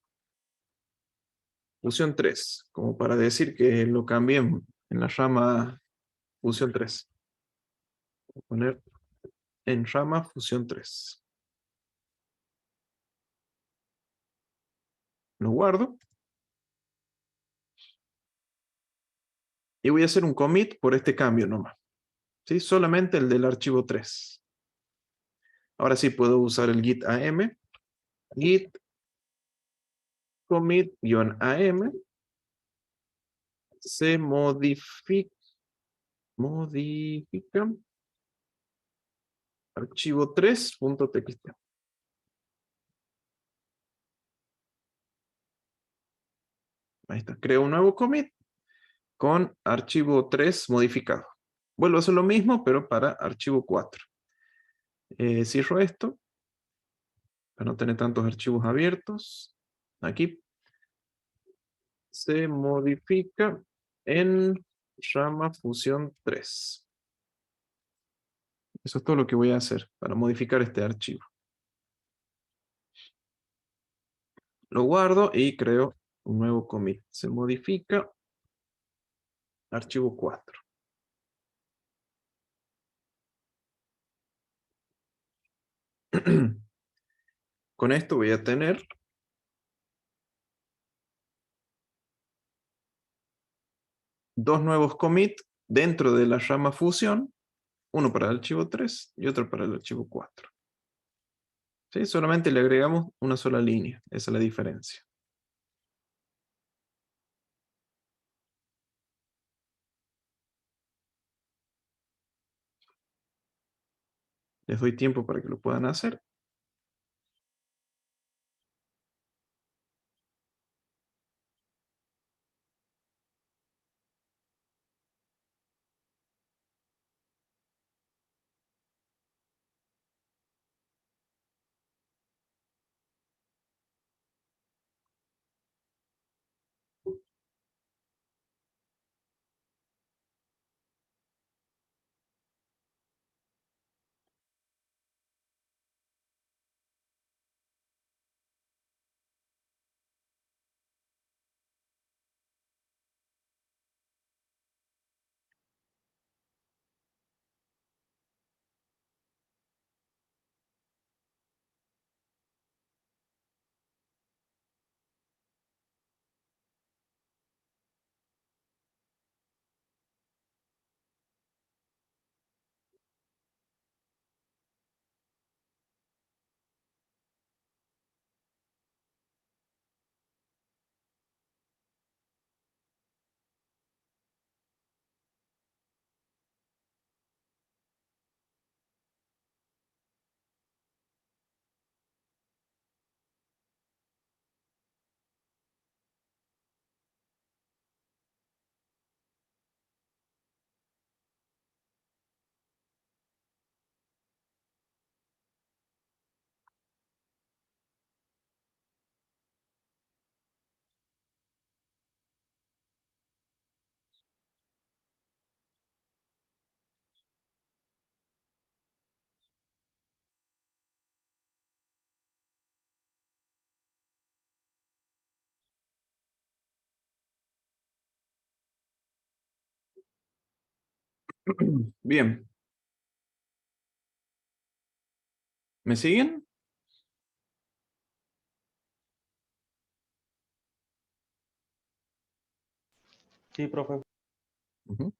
fusión 3, como para decir que lo cambié en la rama fusión 3. Voy a poner en rama fusión 3. Lo guardo. Y voy a hacer un commit por este cambio nomás. ¿Sí? Solamente el del archivo 3. Ahora sí puedo usar el git am. Git commit-am. Se modifica archivo 3.txt. Ahí está. Creo un nuevo commit con archivo 3 modificado. Vuelvo a hacer lo mismo, pero para archivo 4. Cierro esto, para no tener tantos archivos abiertos. Aquí se modifica en rama fusión 3. Eso es todo lo que voy a hacer para modificar este archivo. Lo guardo y creo un nuevo commit. Se modifica archivo 4. Con esto voy a tener dos nuevos commits dentro de la rama fusión, uno para el archivo 3 y otro para el archivo 4. ¿Sí? Solamente le agregamos una sola línea, esa es la diferencia. Les doy tiempo para que lo puedan hacer. Bien. ¿Me siguen? Sí, profe. Ujú.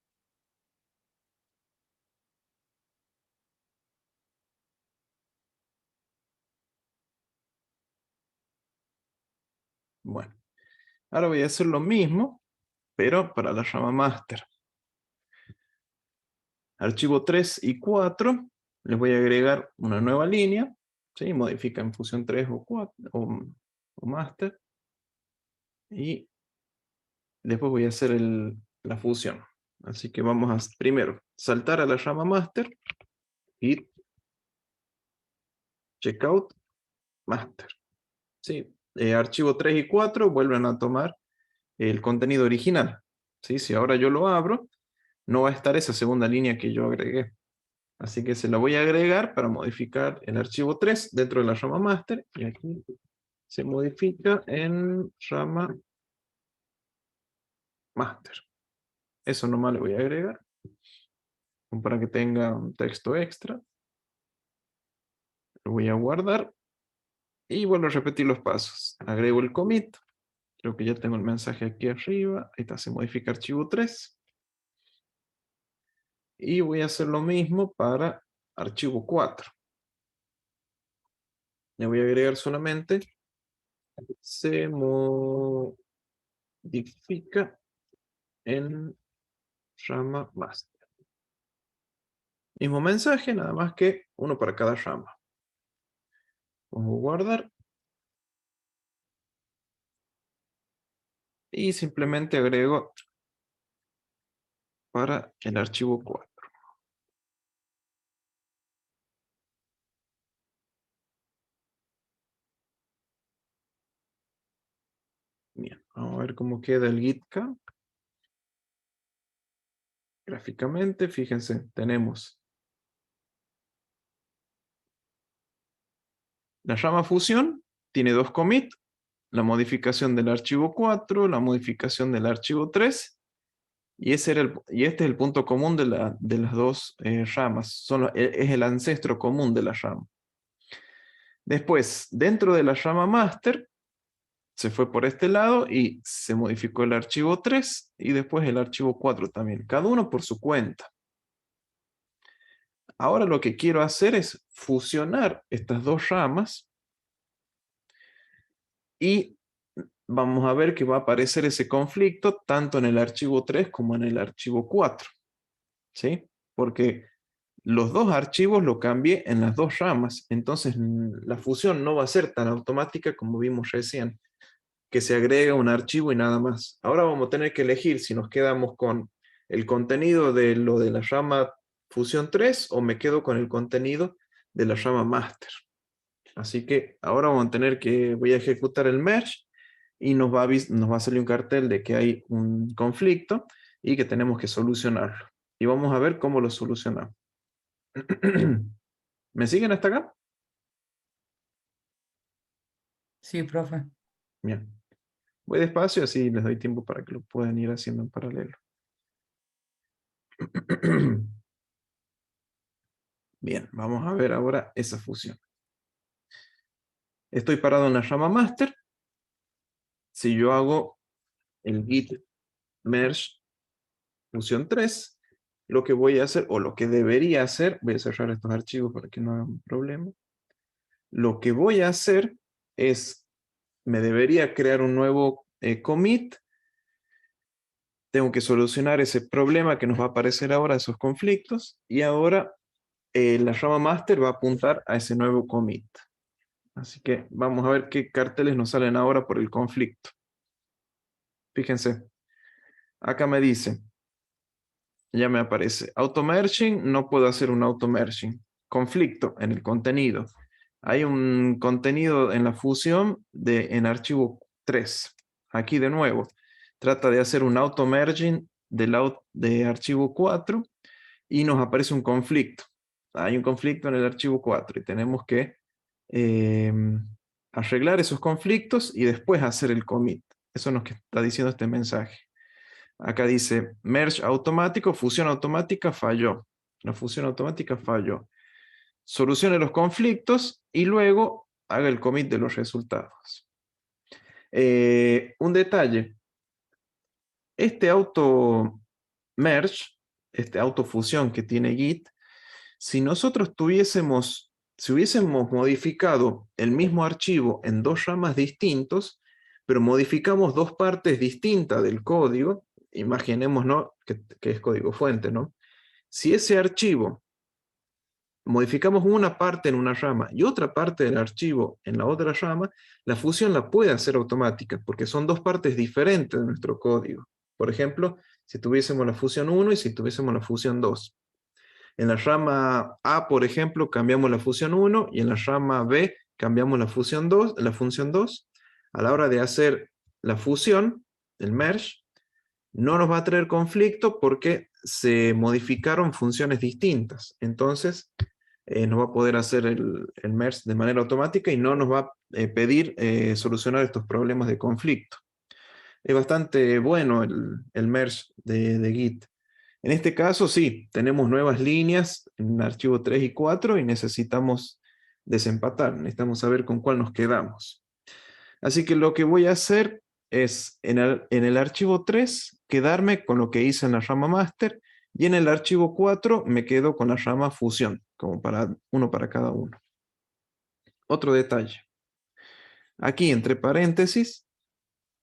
Bueno, ahora voy a hacer lo mismo, pero para la rama master. Archivo 3 y 4, les voy a agregar una nueva línea, ¿sí? Modifica en fusión 3 o 4, o master. Y después voy a hacer la fusión. Así que vamos a primero saltar a la rama master y checkout master. ¿Sí? Archivo 3 y 4 vuelven a tomar el contenido original. ¿Sí? Si ahora yo lo abro, no va a estar esa segunda línea que yo agregué. Así que se la voy a agregar para modificar el archivo 3 dentro de la rama master. Y aquí se modifica en rama master. Eso nomás le voy a agregar, como para que tenga un texto extra. Lo voy a guardar y vuelvo a repetir los pasos. Agrego el commit. Creo que ya tengo el mensaje aquí arriba. Ahí está, se modifica archivo 3. Y voy a hacer lo mismo para archivo 4. Le voy a agregar solamente se modifica en rama master. Mismo mensaje, nada más que uno para cada rama. Vamos a guardar. Y simplemente agrego para el archivo 4. Bien, vamos a ver cómo queda el gitcam. Gráficamente, fíjense, tenemos la rama fusión, tiene 2 commits, la modificación del archivo 4, la modificación del archivo 3, y este es el punto común de las dos ramas, es el ancestro común de la rama. Después, dentro de la rama master, se fue por este lado y se modificó el archivo 3 y después el archivo 4 también, cada uno por su cuenta. Ahora lo que quiero hacer es fusionar estas dos ramas y vamos a ver que va a aparecer ese conflicto tanto en el archivo 3 como en el archivo 4. ¿Sí? Porque los dos archivos lo cambié en las dos ramas, entonces la fusión no va a ser tan automática como vimos recién, que se agrega un archivo y nada más. Ahora vamos a tener que elegir si nos quedamos con el contenido de lo de la rama fusión 3 o me quedo con el contenido de la rama master. Así que ahora vamos a tener que, voy a ejecutar el merge y nos va a salir un cartel de que hay un conflicto y que tenemos que solucionarlo. Y vamos a ver cómo lo solucionamos. ¿Me siguen hasta acá? Sí, profe. Bien. Voy despacio, así les doy tiempo para que lo puedan ir haciendo en paralelo. Bien, vamos a ver ahora esa fusión. Estoy parado en la rama master. Si yo hago el git merge fusión 3, lo que voy a hacer, o lo que debería hacer, voy a cerrar estos archivos para que no hagan problema. Lo que voy a hacer es, me debería crear un nuevo commit. Tengo que solucionar ese problema que nos va a aparecer ahora, esos conflictos, y ahora la rama master va a apuntar a ese nuevo commit. Así que vamos a ver qué carteles nos salen ahora por el conflicto. Fíjense, acá me dice, ya me aparece, auto-merging, no puedo hacer un auto-merging. Conflicto en el contenido. Hay un contenido en la fusión en archivo 3. Aquí de nuevo, trata de hacer un auto-merging de archivo 4 y nos aparece un conflicto. Hay un conflicto en el archivo 4 y tenemos que arreglar esos conflictos y después hacer el commit. Eso es lo que está diciendo este mensaje. Acá dice, merge automático, fusión automática falló. La fusión automática falló. Solucione los conflictos y luego haga el commit de los resultados. Un detalle. Este auto merge, este autofusión que tiene Git, si nosotros si hubiésemos modificado el mismo archivo en dos ramas distintos, pero modificamos dos partes distintas del código, imaginémonos que es código fuente, ¿no? Si ese archivo modificamos una parte en una rama y otra parte del archivo en la otra rama, la fusión la puede hacer automática, porque son dos partes diferentes de nuestro código. Por ejemplo, si tuviésemos la fusión 1 y si tuviésemos la fusión 2. En la rama A, por ejemplo, cambiamos la fusión 1 y en la rama B cambiamos la función 2. A la hora de hacer la fusión, el merge, no nos va a traer conflicto porque se modificaron funciones distintas. Entonces, nos va a poder hacer el merge de manera automática y no nos va a pedir solucionar estos problemas de conflicto. Es bastante bueno el merge de Git. En este caso, sí, tenemos nuevas líneas en el archivo 3 y 4 y necesitamos desempatar, necesitamos saber con cuál nos quedamos. Así que lo que voy a hacer es, en el archivo 3, quedarme con lo que hice en la rama master, y en el archivo 4 me quedo con la rama fusión, como uno para cada uno. Otro detalle. Aquí, entre paréntesis,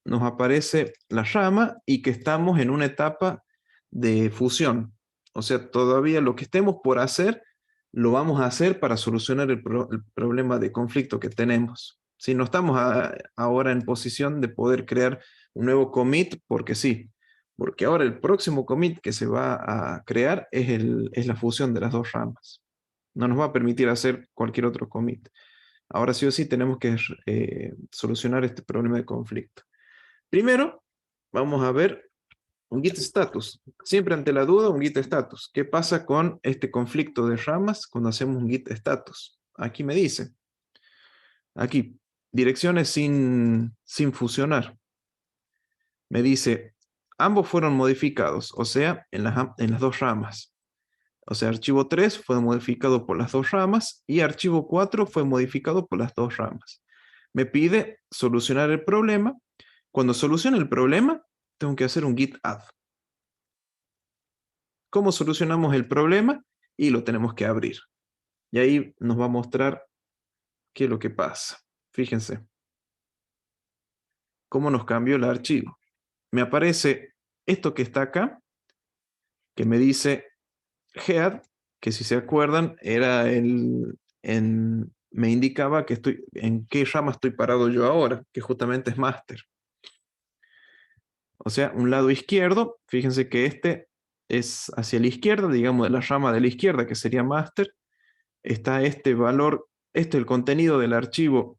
nos aparece la rama y que estamos en una etapa de fusión. O sea, todavía lo que estemos por hacer, lo vamos a hacer para solucionar el problema de conflicto que tenemos. Si no estamos ahora en posición de poder crear un nuevo commit, porque sí, porque ahora el próximo commit que se va a crear es la fusión de las dos ramas. No nos va a permitir hacer cualquier otro commit. Ahora sí o sí tenemos que solucionar este problema de conflicto. Primero, vamos a ver un git status. Siempre ante la duda, un git status. ¿Qué pasa con este conflicto de ramas cuando hacemos un git status? Aquí me dice, aquí, direcciones sin fusionar. Me dice, ambos fueron modificados, o sea, en las dos ramas. O sea, archivo 3 fue modificado por las dos ramas y archivo 4 fue modificado por las dos ramas. Me pide solucionar el problema. Cuando solucione el problema, tengo que hacer un git add. ¿Cómo solucionamos el problema? Y lo tenemos que abrir. Y ahí nos va a mostrar qué es lo que pasa. Fíjense. Cómo nos cambió el archivo. Me aparece esto que está acá, que me dice head, que si se acuerdan, era me indicaba que en qué rama estoy parado yo ahora, que justamente es master. O sea, un lado izquierdo, fíjense que este es hacia la izquierda, digamos de la rama de la izquierda, que sería master. Está este valor, este es el contenido del archivo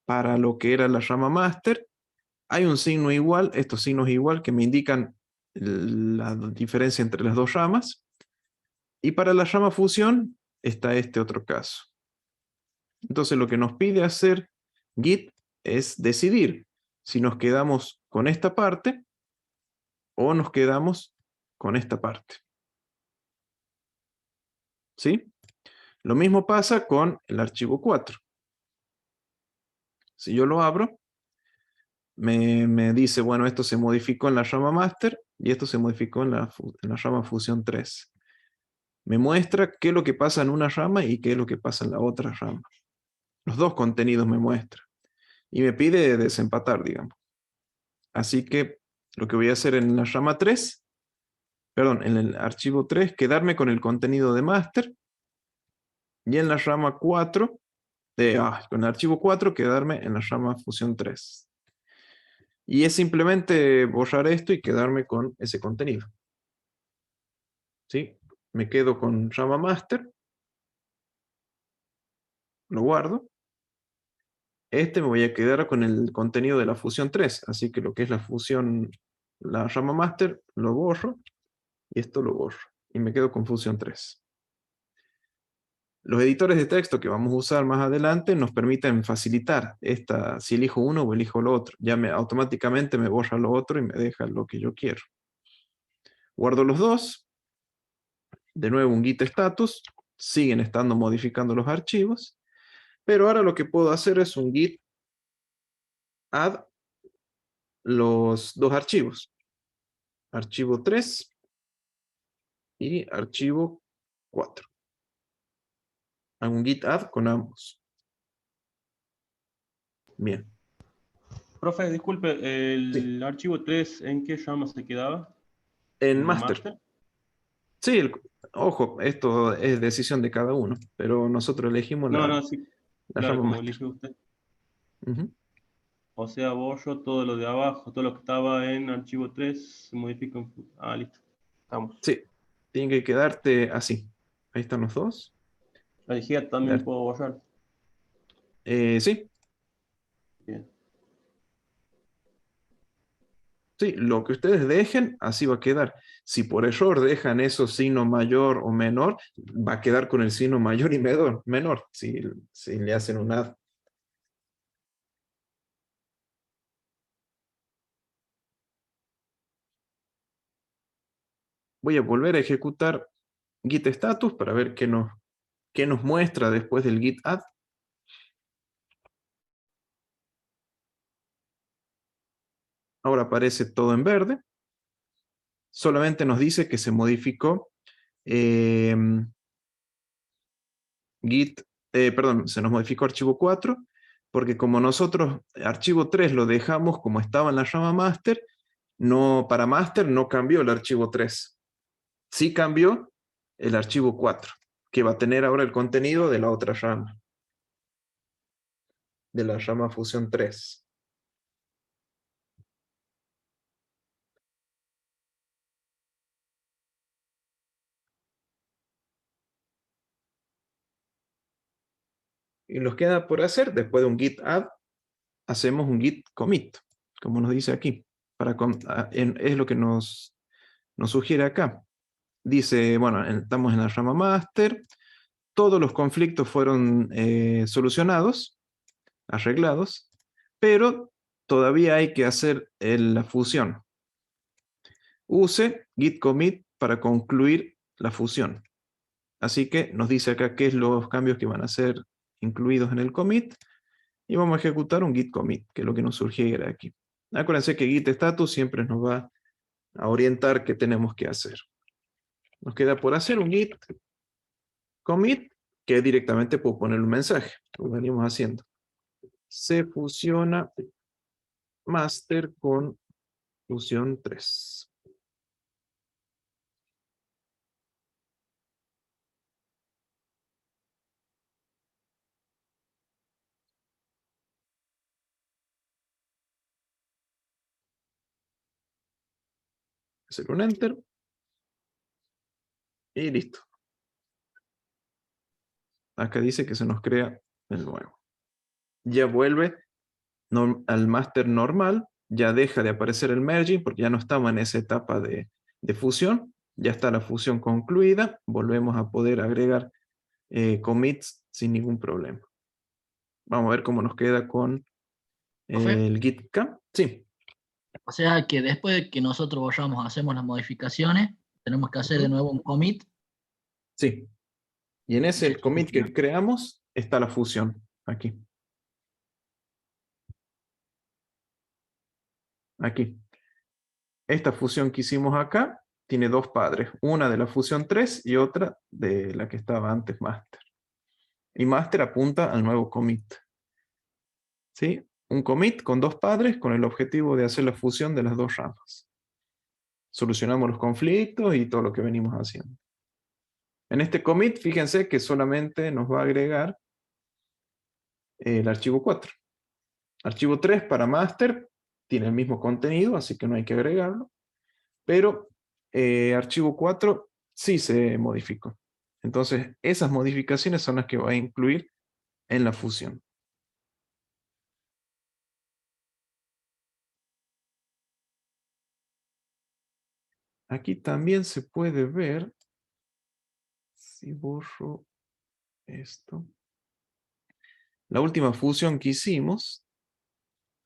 para lo que era la rama master. Hay un signo igual, estos signos igual que me indican la diferencia entre las dos ramas. Y para la rama fusión está este otro caso. Entonces lo que nos pide hacer Git es decidir si nos quedamos con esta parte o nos quedamos con esta parte. ¿Sí? Lo mismo pasa con el archivo 4. Si yo lo abro, me dice, bueno, esto se modificó en la rama master y esto se modificó en la rama fusión 3. Me muestra qué es lo que pasa en una rama y qué es lo que pasa en la otra rama. Los dos contenidos me muestra. Y me pide desempatar, digamos. Así que lo que voy a hacer en la rama 3, perdón, en el archivo 3, quedarme con el contenido de master. Y en la rama 4, con el archivo 4, quedarme en la rama fusión 3. Y es simplemente borrar esto y quedarme con ese contenido. ¿Sí? Me quedo con rama master. Lo guardo. Me voy a quedar con el contenido de la fusión 3. Así que lo que es la fusión, la rama master, lo borro. Y esto lo borro. Y me quedo con fusión 3. Los editores de texto que vamos a usar más adelante nos permiten facilitar si elijo uno o elijo lo otro. Ya automáticamente me borra lo otro y me deja lo que yo quiero. Guardo los dos. De nuevo un git status. Siguen estando modificando los archivos. Pero ahora lo que puedo hacer es un git add los dos archivos. Archivo 3 y archivo 4. Hago un git add con ambos. Bien. Profe, disculpe, ¿el archivo 3 en qué rama se quedaba? En master. Sí, ojo, esto es decisión de cada uno, pero nosotros elegimos Sí, la claro, rama como master. eligió usted. Ujú. O sea, borro todo lo de abajo, todo lo que estaba en archivo 3 se modifica. Listo. Estamos. Sí, tiene que quedarte así. Ahí están los dos. La head también puedo borrar. Sí. Bien. Sí, lo que ustedes dejen, así va a quedar. Si por error dejan eso signo mayor o menor, va a quedar con el signo mayor y menor si le hacen un add. Voy a volver a ejecutar git status para ver qué nos muestra después del git add. Ahora aparece todo en verde. Solamente nos dice que se modificó se nos modificó archivo 4, porque como nosotros archivo 3 lo dejamos como estaba en la rama master, para master no cambió el archivo 3. Sí cambió el archivo 4, que va a tener ahora el contenido de la otra rama, de la rama fusión 3. Y nos queda por hacer, después de un git add, hacemos un git commit, como nos dice aquí. Es lo que nos sugiere acá. Dice, bueno, estamos en la rama master, todos los conflictos fueron solucionados, arreglados, pero todavía hay que hacer la fusión. Use git commit para concluir la fusión. Así que nos dice acá qué es los cambios que van a ser incluidos en el commit, y vamos a ejecutar un git commit, que es lo que nos surgiera aquí. Acuérdense que git status siempre nos va a orientar qué tenemos que hacer. Nos queda por hacer un git commit, que directamente puedo poner un mensaje, lo venimos haciendo. Se fusiona master con fusión 3. Hacer un enter. Y listo. Acá dice que se nos crea el nuevo. Ya vuelve al master normal, ya deja de aparecer el merging porque ya no estamos en esa etapa de fusión, ya está la fusión concluida, volvemos a poder agregar commits sin ningún problema. Vamos a ver cómo nos queda con ¿Profe? el git cam. Sí. O sea que después de que nosotros hacemos las modificaciones, tenemos que hacer de nuevo un commit. Sí. Y en ese commit que creamos está la fusión aquí. Aquí. Esta fusión que hicimos acá tiene dos padres, una de la fusión 3 y otra de la que estaba antes master. Y master apunta al nuevo commit. ¿Sí? Un commit con dos padres con el objetivo de hacer la fusión de las dos ramas. Solucionamos los conflictos y todo lo que venimos haciendo. En este commit, fíjense que solamente nos va a agregar el archivo 4. Archivo 3 para master tiene el mismo contenido, así que no hay que agregarlo. Pero archivo 4 sí se modificó. Entonces, esas modificaciones son las que va a incluir en la fusión. Aquí también se puede ver, si borro esto, la última fusión que hicimos.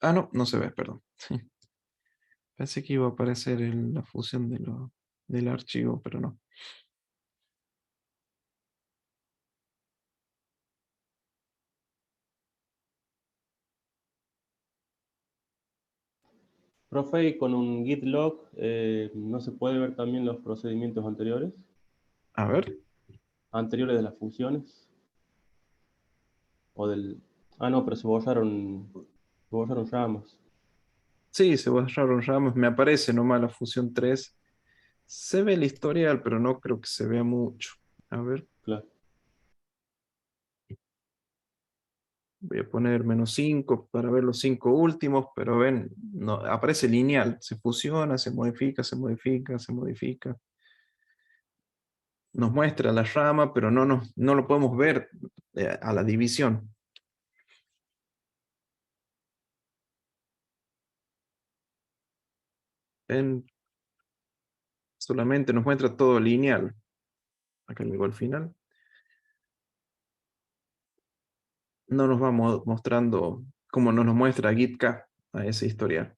Ah, no, no se ve, perdón. Pensé que iba a aparecer la fusión del archivo, pero no. Profe, y con un git log, ¿no se puede ver también los procedimientos anteriores? A ver. Anteriores de las fusiones. O del... Ah, no, pero se borraron ramas. Sí, se borraron ramas. Me aparece nomás la fusión 3. Se ve el historial, pero no creo que se vea mucho. A ver. Claro. Voy a poner -5 para ver los 5 últimos, pero ven, no, aparece lineal. Se fusiona, se modifica, se modifica, se modifica. Nos muestra la rama, pero no lo podemos ver a la división. Solamente nos muestra todo lineal. Acá llegó al final. No nos va mostrando como nos muestra GitK a ese historial.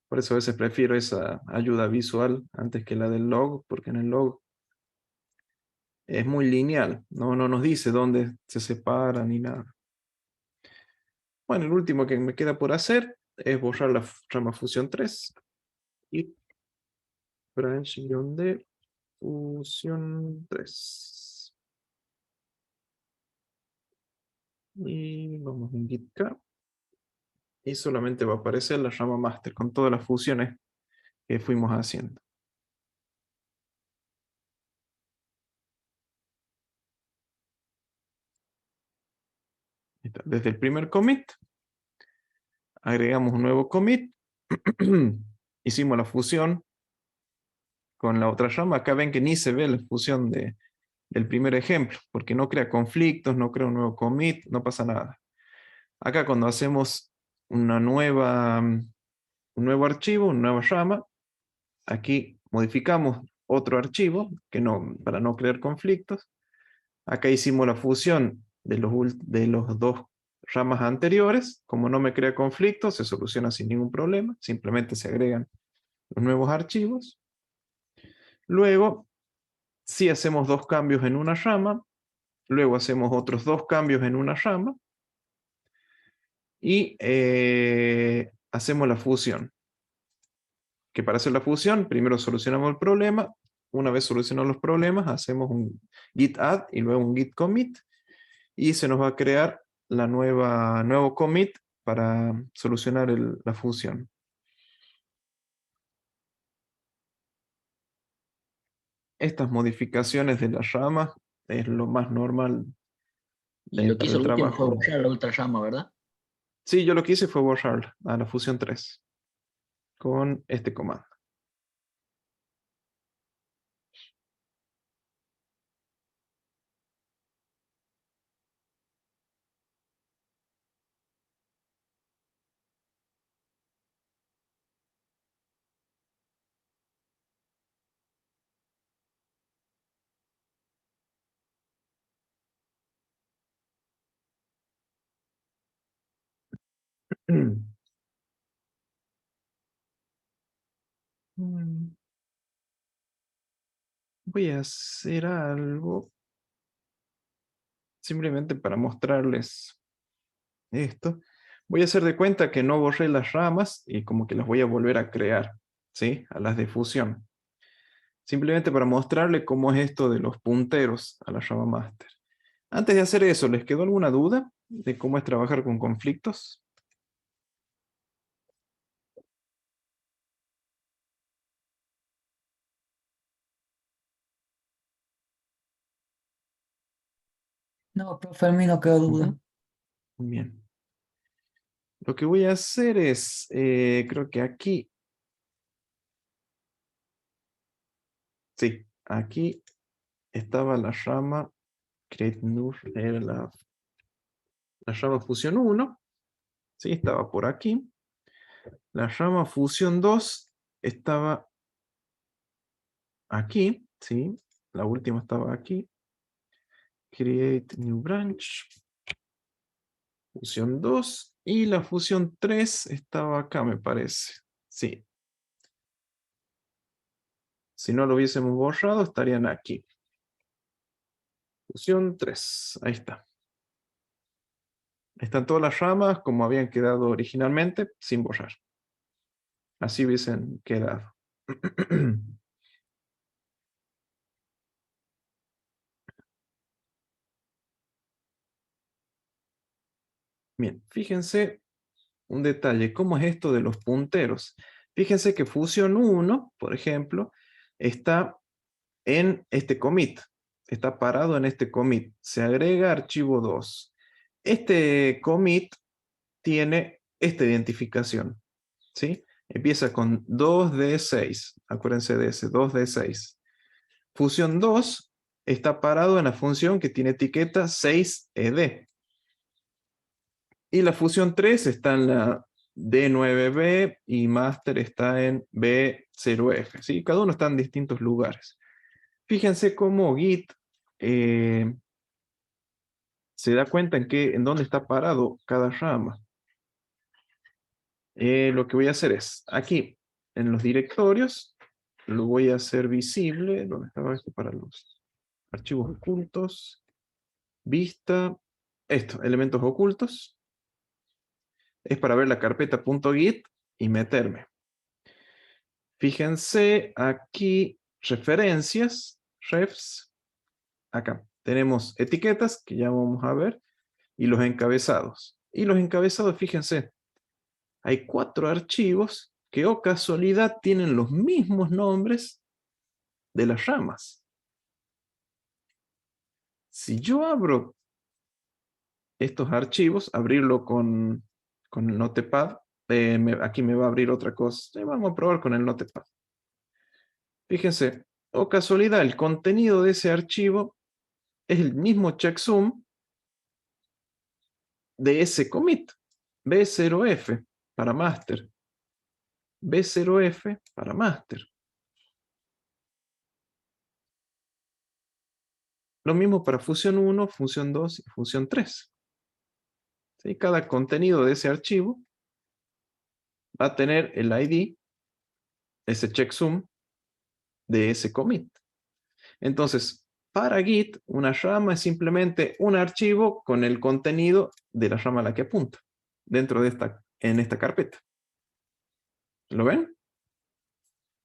Por eso a veces prefiero esa ayuda visual antes que la del log, porque en el log es muy lineal, no nos dice dónde se separa ni nada. Bueno, el último que me queda por hacer es borrar la rama fusión 3 y branch-d fusión 3. Y vamos en git k. Y solamente va a aparecer la rama master con todas las fusiones que fuimos haciendo. Desde el primer commit, agregamos un nuevo commit, hicimos la fusión con la otra rama. Acá ven que ni se ve la fusión del primer ejemplo, porque no crea conflictos, no crea un nuevo commit, no pasa nada. Acá cuando hacemos un nuevo archivo, una nueva rama, aquí modificamos otro archivo para no crear conflictos. Acá hicimos la fusión de los dos ramas anteriores. Como no me crea conflicto, se soluciona sin ningún problema. Simplemente se agregan los nuevos archivos. Luego, si hacemos dos cambios en una rama, luego hacemos otros dos cambios en una rama y hacemos la fusión. Que para hacer la fusión, primero solucionamos el problema. Una vez solucionados los problemas, hacemos un git add y luego un git commit. Y se nos va a crear nuevo commit para solucionar la fusión. Estas modificaciones de las ramas es lo más normal Y lo que para hizo el el último fue trabajo. borrar la otra llama, ¿verdad? Sí, yo lo que hice fue borrar a la fusión 3 con este comando. Voy a hacer algo simplemente para mostrarles esto. Voy a hacer de cuenta que no borré las ramas y como que las voy a volver a crear, ¿sí? A las de fusión. Simplemente para mostrarle cómo es esto de los punteros a la rama master. Antes de hacer eso, ¿les quedó alguna duda de cómo es trabajar con conflictos? No, profe, a mí no quedó duda. Bien. Lo que voy a hacer es, creo que aquí. Sí, aquí estaba la rama create new, era la rama fusión 1. Sí, estaba por aquí. La rama fusión 2 estaba aquí, ¿sí? La última estaba aquí. Create new branch. Fusión 2. Y la fusión 3 estaba acá, me parece. Sí. Si no lo hubiésemos borrado, estarían aquí. Fusión 3. Ahí está. Están todas las ramas como habían quedado originalmente, sin borrar. Así hubiesen quedado. Bien, fíjense un detalle. ¿Cómo es esto de los punteros? Fíjense que fusión 1, por ejemplo, está en este commit. Está parado en este commit. Se agrega archivo 2. Este commit tiene esta identificación. ¿Sí? Empieza con 2D6. Acuérdense de ese, 2D6. Fusión 2 está parado en la función que tiene etiqueta 6ed. Y la fusión 3 está en la D9B y master está en B0F. ¿Sí? Cada uno está en distintos lugares. Fíjense cómo Git se da cuenta en dónde está parado cada rama. Lo que voy a hacer es, aquí, en los directorios, lo voy a hacer visible. ¿Dónde estaba esto? Para los archivos ocultos. Vista. Esto, elementos ocultos. Es para ver la carpeta .git y meterme. Fíjense aquí, referencias, refs. Acá tenemos etiquetas, que ya vamos a ver, y los encabezados. Y los encabezados, fíjense, hay 4 archivos que, oh casualidad, tienen los mismos nombres de las ramas. Si yo abro estos archivos, abrirlo con el Notepad, aquí me va a abrir otra cosa. Vamos a probar con el Notepad. Fíjense, oh casualidad, el contenido de ese archivo es el mismo checksum de ese commit. B0F para master. B0F para master. Lo mismo para función 1, función 2 y función 3. ¿Sí? Cada contenido de ese archivo va a tener el ID, ese checksum, de ese commit. Entonces, para Git, una rama es simplemente un archivo con el contenido de la rama a la que apunta, dentro de en esta carpeta. ¿Lo ven?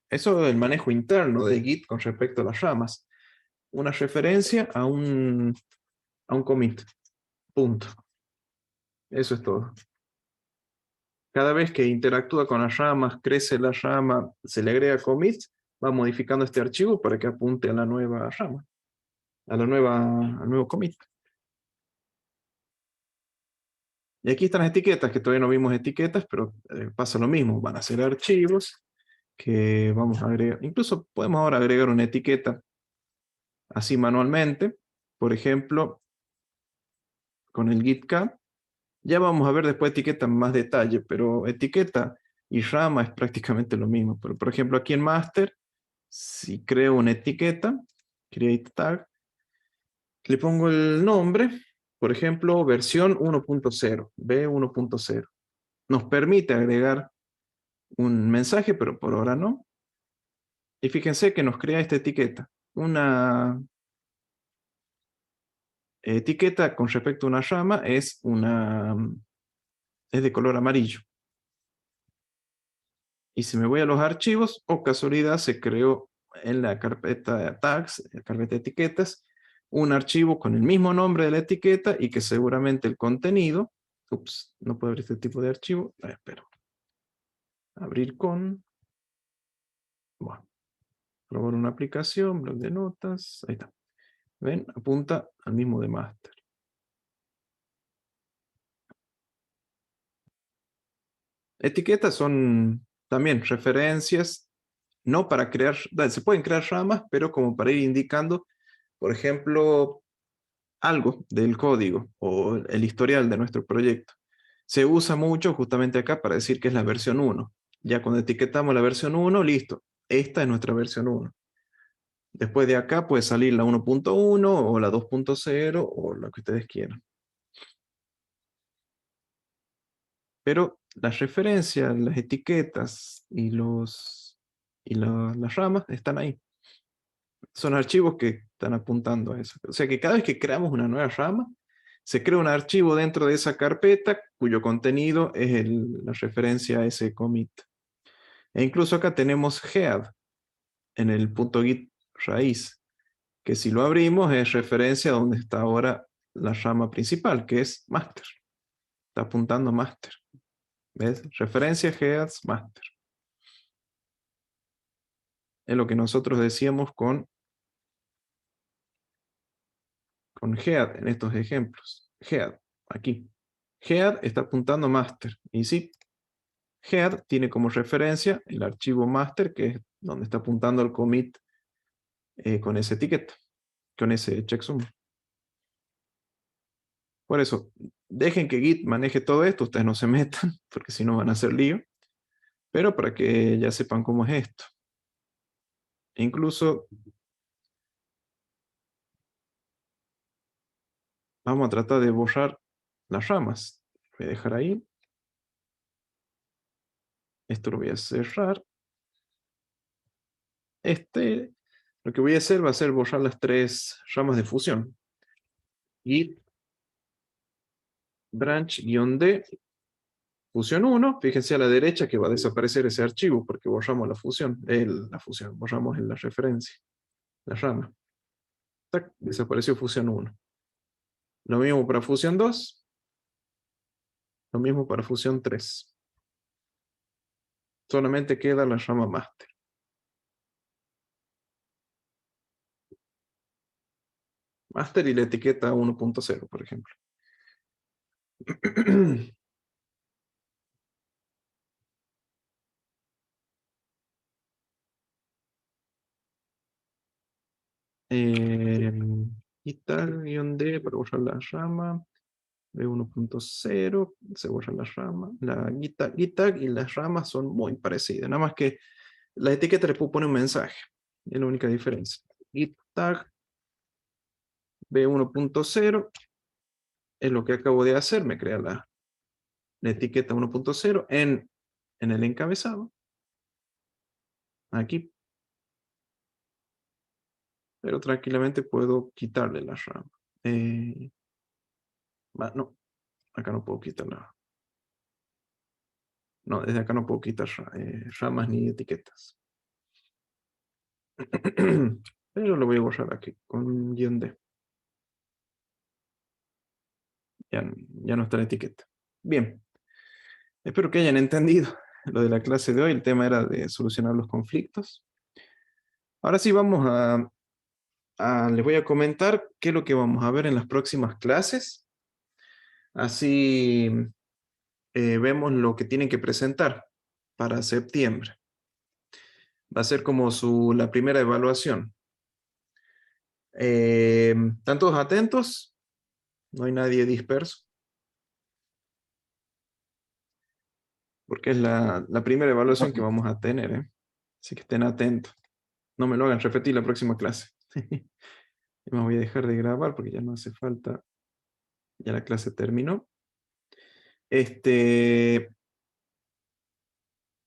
Eso es el manejo interno de Git con respecto a las ramas. Una referencia a un commit. Punto. Eso es todo. Cada vez que interactúa con las ramas, crece la rama, se le agrega commit, va modificando este archivo para que apunte a la nueva rama, al nuevo commit. Y aquí están las etiquetas, que todavía no vimos etiquetas, pero pasa lo mismo. Van a ser archivos que vamos a agregar. Incluso podemos ahora agregar una etiqueta así manualmente. Por ejemplo, con el git-cap. Ya vamos a ver después etiqueta en más detalle, pero etiqueta y rama es prácticamente lo mismo. Pero, por ejemplo, aquí en master, si creo una etiqueta, create tag, le pongo el nombre, por ejemplo, versión 1.0, B1.0. Nos permite agregar un mensaje, pero por ahora no. Y fíjense que nos crea esta etiqueta. Una etiqueta con respecto a una rama es de color amarillo. Y si me voy a los archivos, o casualidad se creó en la carpeta tags, en la carpeta de etiquetas, un archivo con el mismo nombre de la etiqueta y que seguramente el contenido, ups, no puedo abrir este tipo de archivo, espero. Abrir con, bueno, probar una aplicación, blog de notas, ahí está. ¿Ven? Apunta al mismo de master. Etiquetas son también referencias, no para crear, se pueden crear ramas, pero como para ir indicando, por ejemplo, algo del código o el historial de nuestro proyecto. Se usa mucho justamente acá para decir que es la versión 1. Ya cuando etiquetamos la versión 1, listo, esta es nuestra versión 1. Después de acá puede salir la 1.1 o la 2.0 o lo que ustedes quieran. Pero las referencias, las etiquetas y las ramas están ahí. Son archivos que están apuntando a eso. O sea que cada vez que creamos una nueva rama, se crea un archivo dentro de esa carpeta cuyo contenido es la referencia a ese commit. E incluso acá tenemos head en el .git raíz, que si lo abrimos es referencia a donde está ahora la rama principal, que es master. Está apuntando a master. ¿Ves? Referencia heads master. Es lo que nosotros decíamos con head en estos ejemplos. Head, aquí. Head está apuntando master. Y sí, head tiene como referencia el archivo master, que es donde está apuntando el commit con esa etiqueta, con ese checksum. Por eso, dejen que Git maneje todo esto, ustedes no se metan, porque si no van a hacer lío. Pero para que ya sepan cómo es esto. E incluso vamos a tratar de borrar las ramas. Voy a dejar ahí. Esto lo voy a cerrar. lo que voy a hacer va a ser borrar las 3 ramas de fusión. Git branch-d fusión 1, fíjense a la derecha que va a desaparecer ese archivo porque borramos la fusión, borramos la referencia, la rama. Tac, desapareció fusión 1. Lo mismo para fusión 2, lo mismo para fusión 3. Solamente queda la rama master. Master y la etiqueta 1.0, por ejemplo. Git-tag-d para borrar la rama. B1.0, se borra la rama. La git-tag y las ramas son muy parecidas. Nada más que la etiqueta le puedo poner un mensaje. Es la única diferencia. Git-tag B1.0 es lo que acabo de hacer. Me crea la etiqueta 1.0 en el encabezado. Aquí. Pero tranquilamente puedo quitarle la rama. No, acá no puedo quitarla. No, desde acá no puedo quitar ramas ni etiquetas. Pero lo voy a borrar aquí con -d. Ya no está la etiqueta. Bien. Espero que hayan entendido lo de la clase de hoy. El tema era de solucionar los conflictos. Ahora sí vamos les voy a comentar qué es lo que vamos a ver en las próximas clases. Así vemos lo que tienen que presentar para septiembre. Va a ser como la primera evaluación. ¿Están todos atentos? No hay nadie disperso. Porque es la primera evaluación que vamos a tener. Así que estén atentos. No me lo hagan repetir la próxima clase. Me voy a dejar de grabar porque ya no hace falta. Ya la clase terminó.